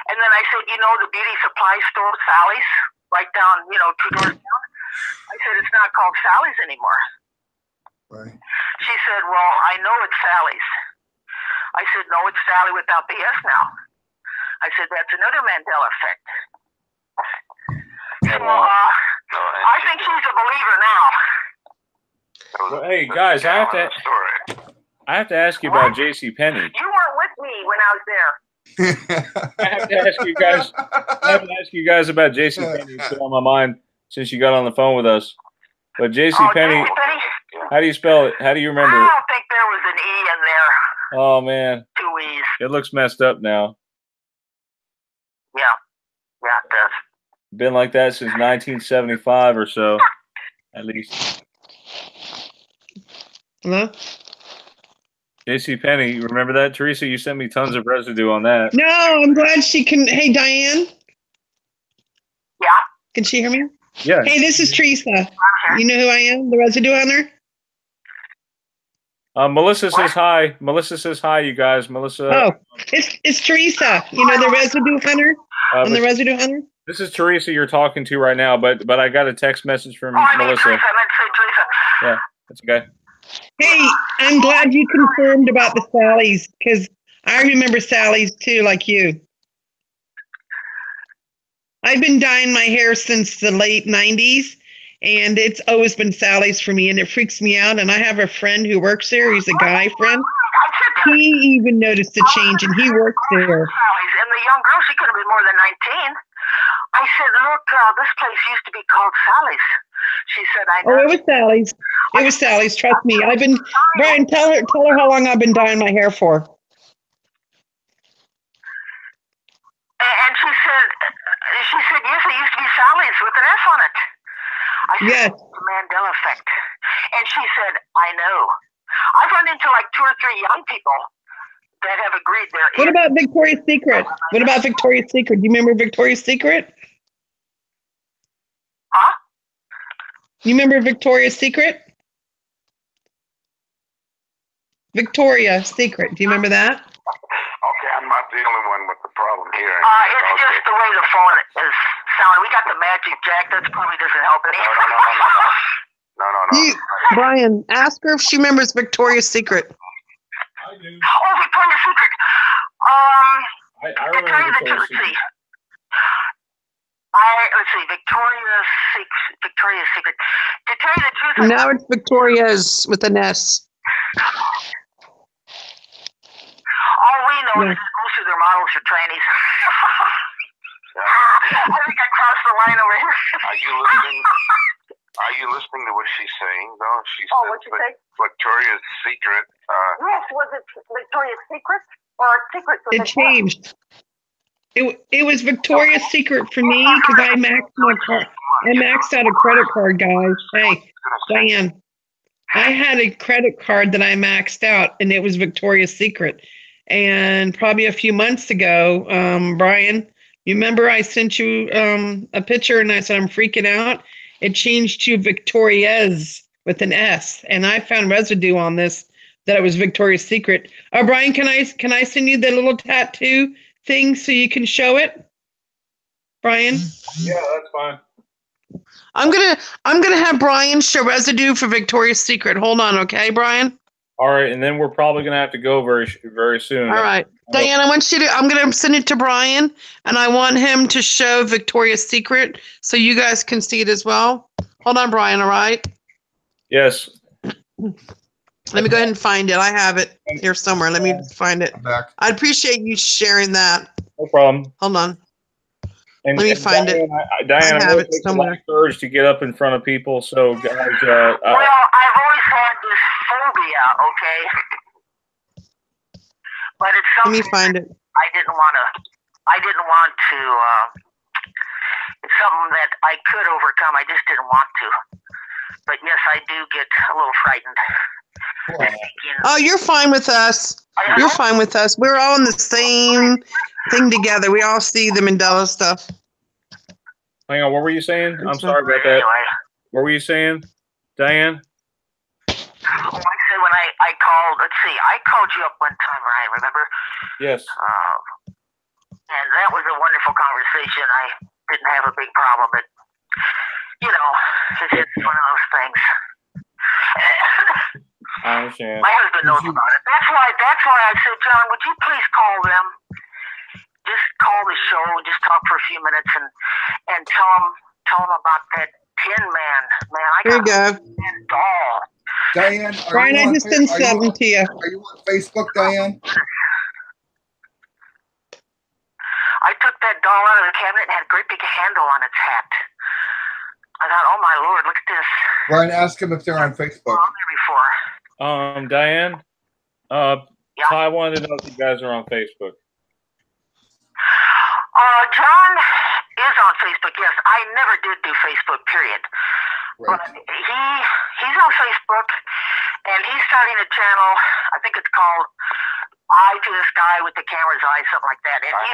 And then I said, the beauty supply store, Sally's, right down, 2 doors down. I said, it's not called Sally's anymore. Right. She said, well, I know it's Sally's. I said, no, it's Sally without the S now. I said, that's another Mandela effect. So, I think she's a believer now. Well, hey guys, I have to ask you about J.C. Penney. You weren't with me when I was there. I have to ask you guys about J.C. Penney. It's been on my mind since you got on the phone with us. But J.C. Penney, how do you spell it? How do you remember it? I don't think there was an E in there. Oh man, 2 E's. it looks messed up now. Yeah, it does. Been like that since 1975 or so, at least. Hello? J.C. Penney, remember that? Teresa, you sent me tons of residue on that. No, I'm glad she can. Hey, Diane? Yeah? Can she hear me? Yeah. Hey, this is Teresa. You know who I am? The residue hunter? Melissa says hi. Melissa says hi, you guys. Melissa. Oh, it's Teresa. You know the residue hunter? I'm the residue hunter? This is Teresa you're talking to right now, but I got a text message from Melissa. Teresa. I meant to say Teresa. Yeah, that's okay. Hey, I'm glad you confirmed about the Sallys, because I remember Sallys too, like you. I've been dyeing my hair since the late 90s, and it's always been Sally's for me, and it freaks me out. And I have a friend who works there. He's a guy friend. He even noticed the change, and he works there. And the young girl, she could have been more than 19. I said, look, this place used to be called Sally's. She said, I know. Oh, it was Sally's. It was Sally's. Trust me. Brian, tell her how long I've been dyeing my hair for. And she said, yes, it used to be Sally's with an S on it. I said, yes. The Mandela Effect. And she said, I know. I've run into like 2 or 3 young people that have agreed there. What about Victoria's Secret? What about Victoria's Secret? Do you remember Victoria's Secret? Huh? You remember Victoria's Secret? Victoria's Secret. Do you remember that? Okay, I'm not the only one with the problem here. It's just the way the phone is sounding. We got the magic jack. That probably doesn't help any. No. Brian, ask her if she remembers Victoria's Secret. I do. Oh, Victoria's Secret. I remember Victoria's Secret. Let's see, Victoria's Secret. To tell you the truth, now it's Victoria's with an S. All we know is that most of their models are trannies. I think I crossed the line over here. Are you listening to what she's saying, though? She said what'd you say? Victoria's Secret. Yes, was it Victoria's Secret or Secret? It changed. It was Victoria's Secret for me because I maxed out a credit card, guys. Hey, Diane, I had a credit card that I maxed out, and it was Victoria's Secret. And probably a few months ago, Brian, you remember I sent you a picture, and I said I'm freaking out. It changed to Victoria's with an S, and I found residue on this that it was Victoria's Secret. Brian, can I send you the little tattoo thing so you can show it, Brian? Yeah, that's fine. I'm gonna have Brian show residue for Victoria's Secret. Hold on, okay, Brian? All right, and then we're probably gonna have to go very soon. All right, Diane, I'm gonna send it to Brian, and I want him to show Victoria's Secret so you guys can see it as well. Hold on, Brian. All right. Yes. Let me go ahead and find it. I have it here somewhere. Let me find it. I'd appreciate you sharing that. No problem. Hold on. Let me find Diane, it. Diane, I have it somewhere. Courage to get up in front of people. So, guys, well, I've always had this phobia, okay? But it's something. Let me find it. I didn't want to. It's something that I could overcome. I just didn't want to. But yes, I do get a little frightened. Oh, you're fine with us. You're fine with us. We're all in the same thing together. We all see the Mandela stuff. Hang on, what were you saying? I'm sorry about that. What were you saying, Diane? I said when I called, let's see, I called you up one time, Ryan, remember? Yes. And that was a wonderful conversation. I didn't have a big problem, but, you know, it's just one of those things. I understand. My husband knows about it. That's why I said, John, would you please call them? Just call the show, just talk for a few minutes, and tell them about that Tin Man. Man, I got a Tin doll. Diane, Brian, I just sent something to you. Are you on Facebook, Diane? I took that doll out of the cabinet and had a great big handle on its hat. I thought, oh my lord, look at this. Brian, ask them if they're on Facebook. On there before. Diane, Ty wanted to know if you guys are on Facebook. John is on Facebook, yes. I never did do Facebook, period. Right. But he's on Facebook, and he's starting a channel, I think it's called Eye to the Sky with the Camera's Eye, something like that. And I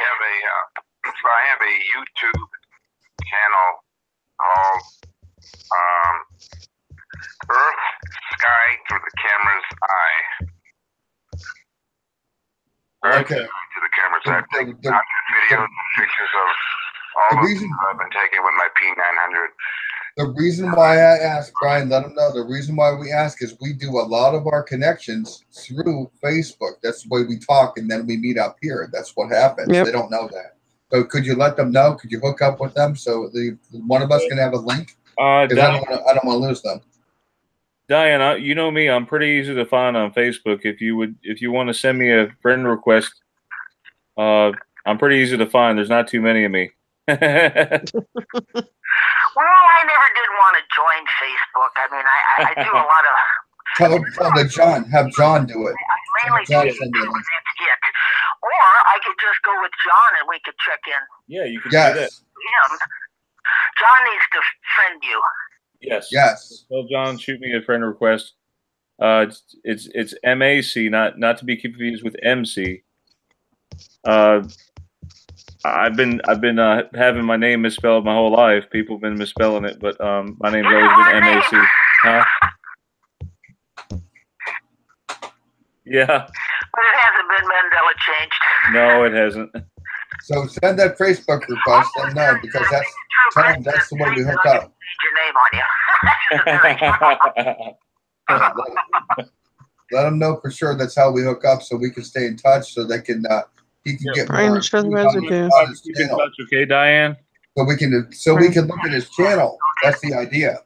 have a YouTube channel called Earth Sky Through the Camera's Eye. Okay. To the camera's eye. Videos and pictures of all the things I've been taking with my P900. The reason why I asked, Brian, let them know, the reason why we ask is we do a lot of our connections through Facebook. That's the way we talk, and then we meet up here. That's what happens. Yep. They don't know that. So could you let them know? Could you hook up with them so one of us can have a link? Because I don't want to lose them. Diane, you know me. I'm pretty easy to find on Facebook. If you want to send me a friend request, I'm pretty easy to find. There's not too many of me. Well, I never did want to join Facebook. I mean, I do a lot of... Tell John. Have John do it. I mainly do it. Or I could just go with John and we could check in. Yeah, you could do that. Yeah. John needs to friend you. Yes. Yes. Tell John, shoot me a friend request. It's MAC, not to be confused with MC. I've been having my name misspelled my whole life. People have been misspelling it, but my name's always been MAC. Huh? Yeah. But it hasn't been Mandela changed. No, it hasn't. So send that Facebook request. Let them know, because that's the way we hook up. Your name on you. Let them know for sure that's how we hook up, so we can stay in touch, so they can he can get more. Show the residue. Keep in touch, okay, Diane? So we can look at his channel. That's the idea.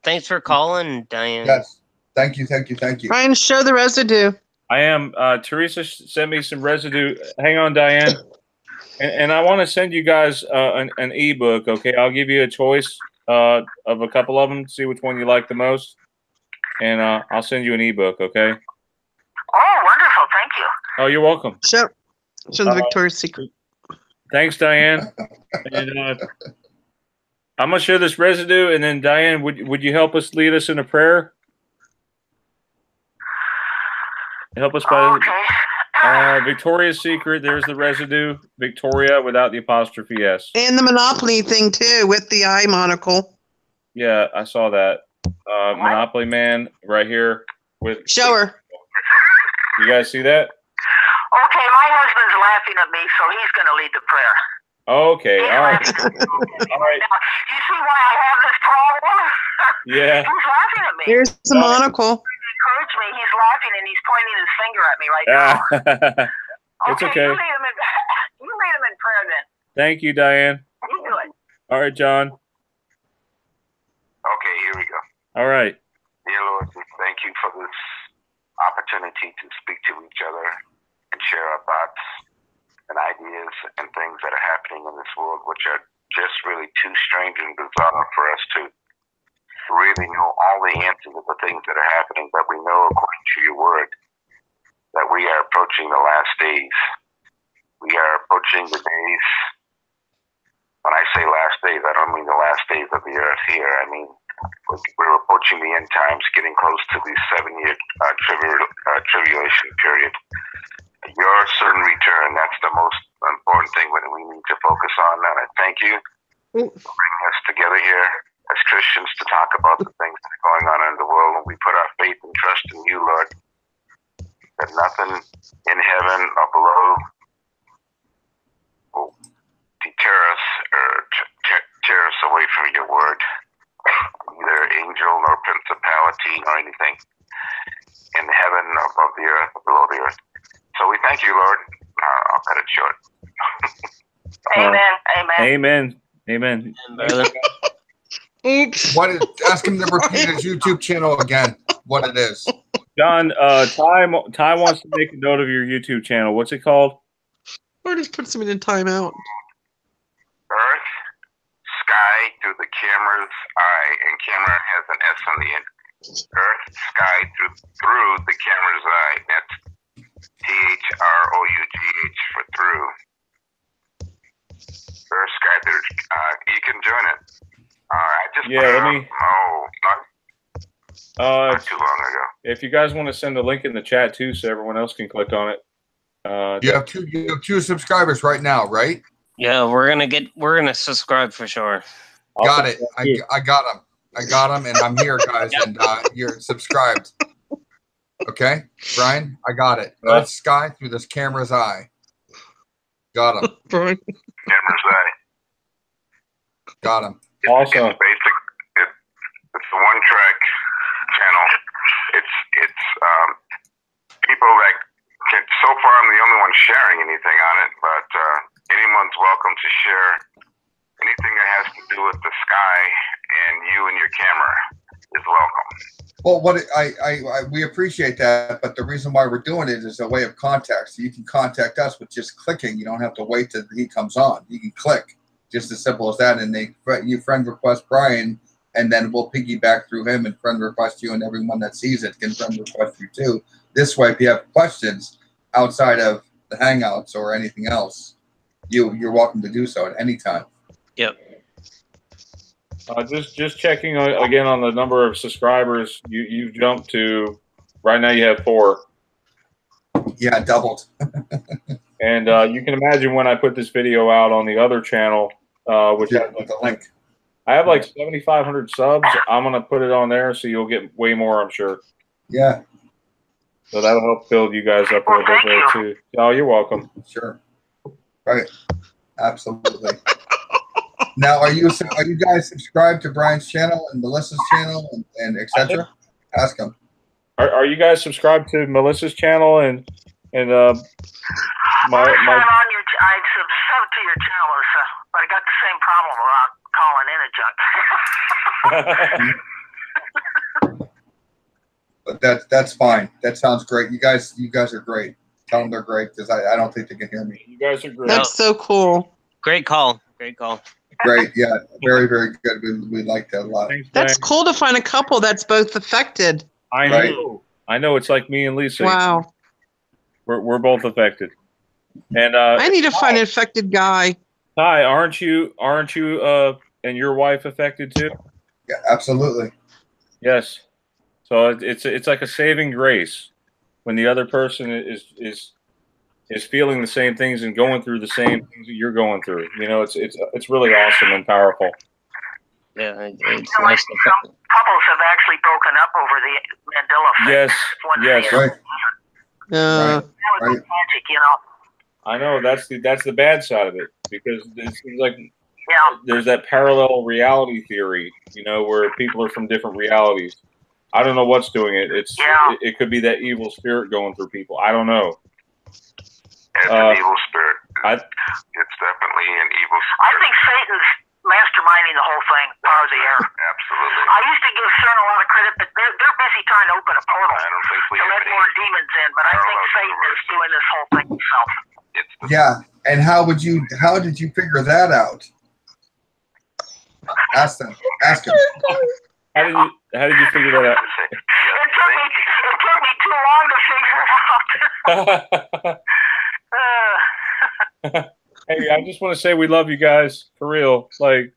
Thanks for calling, Diane. Yes. Thank you. Brian, show the residue. I am. Teresa sent me some residue. Hang on, Diane. And I want to send you guys an ebook, okay? I'll give you a choice of a couple of them, see which one you like the most. And I'll send you an ebook, okay? Oh, wonderful. Thank you. Oh, you're welcome. Show the Victoria's Secret. Thanks, Diane. And I'm going to share this residue, and then, Diane, would you help us, lead us in a prayer? Help us by Victoria's Secret. There's the residue. Victoria without the apostrophe S. And the Monopoly thing, too, with the eye monocle. Yeah, I saw that. Monopoly Man right here. Show her. You guys see that? Okay, my husband's laughing at me, so he's going to lead the prayer. Okay, all right. All right. Now, do you see why I have this problem? Yeah. He's laughing at me. Here's the monocle. Encourage me. He's laughing and he's pointing his finger at me right now. It's okay. You lead him in prayer then. Thank you, Diane. You do it. All right, John. Okay, here we go. All right. Dear Lord, we thank you for this opportunity to speak to each other and share our thoughts and ideas and things that are happening in this world, which are just really too strange and bizarre for us to really know all the answers of the things that are happening. But we know, according to your word, that we are approaching the last days. We are approaching the days. When I say last days, I don't mean the last days of the earth here. I mean, we're approaching the end times, getting close to the 7-year tribulation period. Your certain return, that's the most important thing that we need to focus on. And I thank you for bringing us together here as Christians to talk about the things that are going on in the world. And we put our faith and trust in you, Lord, that nothing in heaven or below will deter us or tear us away from your word. Neither angel nor principality nor anything in heaven, above the earth, or below the earth. So we thank you, Lord. I'll cut it short. Amen. Amen. Oops. Ask him to repeat his YouTube channel again. what it is. John, Ty wants to make a note of your YouTube channel. What's it called? Or just put something in timeout. Earth, sky through the camera's eye, and camera has an S on the end. Earth, sky through the camera's eye. That's THROUGH for through. Earth, sky through. You can join it. I just not too long ago. If you guys want to send a link in the chat too, so everyone else can click on it. You have two subscribers right now, right? Yeah, we're gonna subscribe for sure. Got it. I got them. I got them, and I'm here, guys, and you're subscribed. Okay, Brian, I got it. Earth sky through this camera's eye. Got him. Brian. Camera's eye. Got him. Awesome. It's a one-track channel. It's people that can. So far, I'm the only one sharing anything on it, but anyone's welcome to share anything that has to do with the sky and you and your camera is welcome. Well, we appreciate that, but the reason why we're doing it is a way of contact. So you can contact us with just clicking. You don't have to wait till he comes on. You can click, just as simple as that. And you friend request Brian, and then we'll piggyback through him and friend request you, and everyone that sees it can friend request you too. This way, if you have questions outside of the Hangouts or anything else, you're welcome to do so at any time. Yep. Just checking again on the number of subscribers. You've jumped to right now. You have 4. Yeah, doubled. And you can imagine when I put this video out on the other channel, which has like the link. I have like 7,500 subs. I'm gonna put it on there, so you'll get way more, I'm sure. Yeah. So that'll help build you guys up a little bit there too. Oh, you're welcome. Sure. Right. Absolutely. Now, are you guys subscribed to Brian's channel and Melissa's channel and etc.? Ask them. Are you guys subscribed to Melissa's channel and I subscribe to your channel, but I got the same problem about calling in a junk. But that's fine. That sounds great. You guys are great. Tell them they're great, because I don't think they can hear me. You guys are great. That's so cool. Great call. Great call. Great. Yeah. Very, very good. We like that a lot. That's cool to find a couple that's both affected. I know. Right. I know. It's like me and Lisa. Wow. We're both affected. And I need to find an affected guy. Ty, aren't you and your wife affected too? Yeah, absolutely. Yes. So it's like a saving grace when the other person is feeling the same things and going through the same things that you're going through. You know, it's really awesome and powerful. Yeah, it's nice. Some couples have actually broken up over the Mandela Effect. Yes. Right. That was magic, you know. I know that's the bad side of it, because it seems like there's that parallel reality theory, you know, where people are from different realities. I don't know what's doing it. It could be that evil spirit going through people. I don't know. It's an evil spirit. It's definitely an evil spirit. I think Satan's masterminding the whole thing, power of the air. Absolutely. I used to give CERN a lot of credit, but they're busy trying to open a portal I don't think we to let more demons in, but I think Satan is doing this whole thing himself. Yeah, and how did you figure that out? Ask them. Ask him. How did you figure that out? It took me too long to figure it out. Hey, I just want to say we love you guys, for real. Like,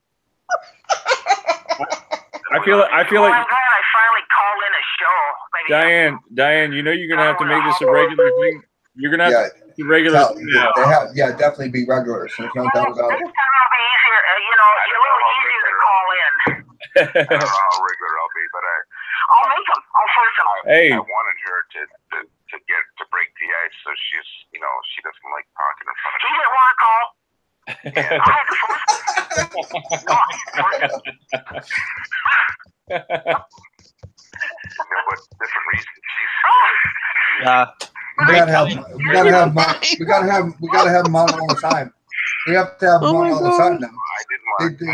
I feel like. I'm glad I finally called in a show. Maybe Diane, you know you're gonna have to make this a regular thing. You're gonna have to be regular. Definitely be regular. So there's no doubt about it. It'll be easier, it's a little easier to call in. I don't know how regular I'll be, but I'll make them. I'll force them. Hey. I wanted her to break the ice, so she's, she doesn't like talking in front of me. He didn't want to call. But different reasons. We gotta have them on all the time. We have to have them on all the time now. I didn't want to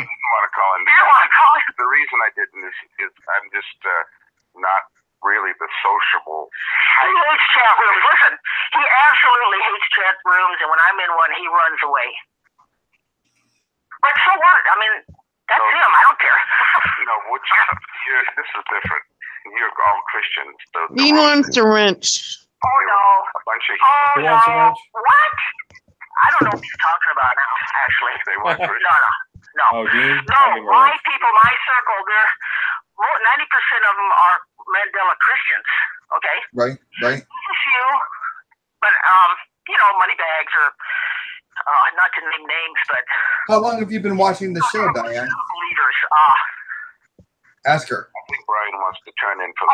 call in. The reason I didn't is I'm just not really the sociable. He hates chat rooms. Listen, he absolutely hates chat rooms, and when I'm in one, he runs away. But so what? I mean, that's him. I don't care. This is different. You're all Christians. He wants to wrench. Oh no! A bunch of oh no! What? I don't know what he's talking about now. Actually, they want no. Oh, Dean? No, my people, my circle, they're 90% of them are Mandela Christians. Okay. Right. A few, but money bags or not to name names, but. How long have you been watching the show, Diane? Believers. Ask her. I think Brian wants to turn in for the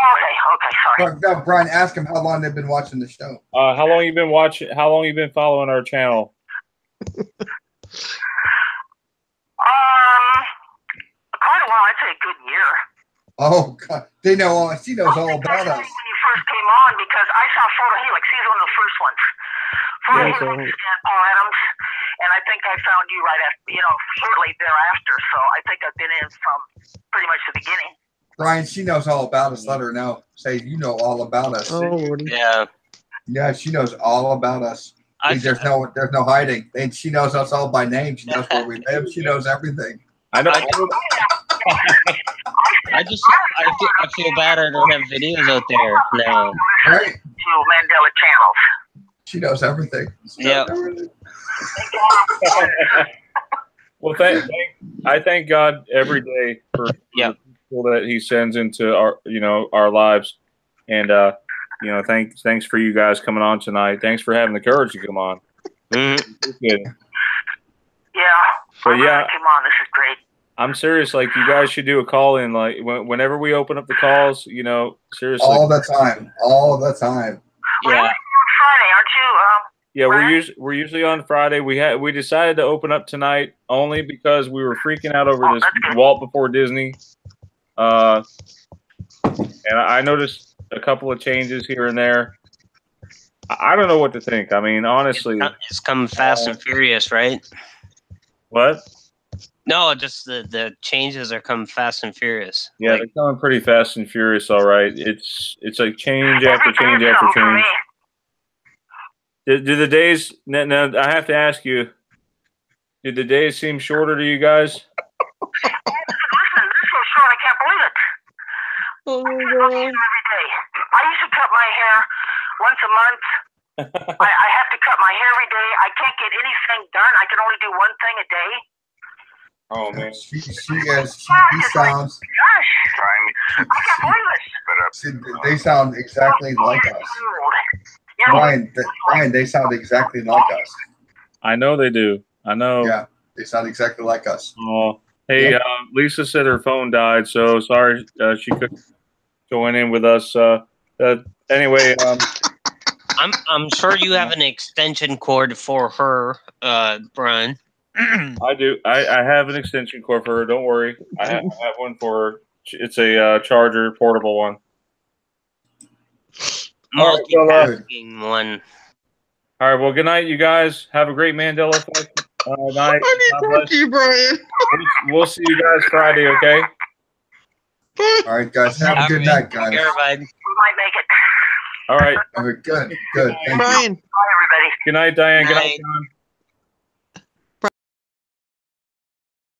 Okay, sorry. No, Brian, ask him how long they've been watching the show. How long you been watching? How long you been following our channel? Quite a while. I'd say a good year. Oh God, they know all. She knows all about us. When you first came on, because I saw Photo Helix. He's one of the first ones. Photo Helix and Paul Adams, and I think I found you right after, shortly thereafter. So I think I've been in from pretty much the beginning. Brian, she knows all about us. Let her know. Say you know all about us. Oh, Lordy. Yeah. Yeah, she knows all about us. There's no hiding. And she knows us all by name. She knows where we live. She knows everything. I know. I feel bad I don't have videos out there now. Right. To Mandela channels. She knows everything. Yeah. Well, I thank God every day for the people that He sends into our lives, and thanks for you guys coming on tonight. Thanks for having the courage to come on. Mm-hmm. Good. Yeah. But yeah, come on, this is great. I'm serious. Like, you guys should do a call in. Like, whenever we open up the calls, seriously. All the time. Yeah. Friday, aren't you? Yeah, we're usually on Friday. We decided to open up tonight only because we were freaking out over this Walt Before Disney. And I noticed a couple of changes here and there. I don't know what to think. I mean, honestly, it's coming fast and furious, right? What? No, just the changes are coming fast and furious. Yeah, they're coming pretty fast and furious. All right, it's like change after change after change. Do the days? Now I have to ask you. Did the days seem shorter to you guys? Listen, this is so short. I can't believe it. Oh my God. Every day. I used to cut my hair once a month. I have to cut my hair every day. I can't get anything done. I can only do one thing a day. Oh man, she sounds. Gosh, I can't believe it. They sound exactly like us. Brian, they sound exactly like us. I know they do. I know. Yeah, they sound exactly like us. Oh, hey, Lisa said her phone died, so sorry she couldn't join in with us. Anyway, I'm sure you have an extension cord for her, Brian. I do. I have an extension cord for her. Don't worry. I have one for her. It's a charger, portable one. Multitasking one. All right. Well, good night, you guys. Have a great Mandela Effect night. I need to talk to you, Brian. We'll see you guys Friday, okay? All right, guys. Have a good night, guys. We might make it. All right. Good. Thank Brian. you. Bye, everybody. Good night, Diane. Good night, John.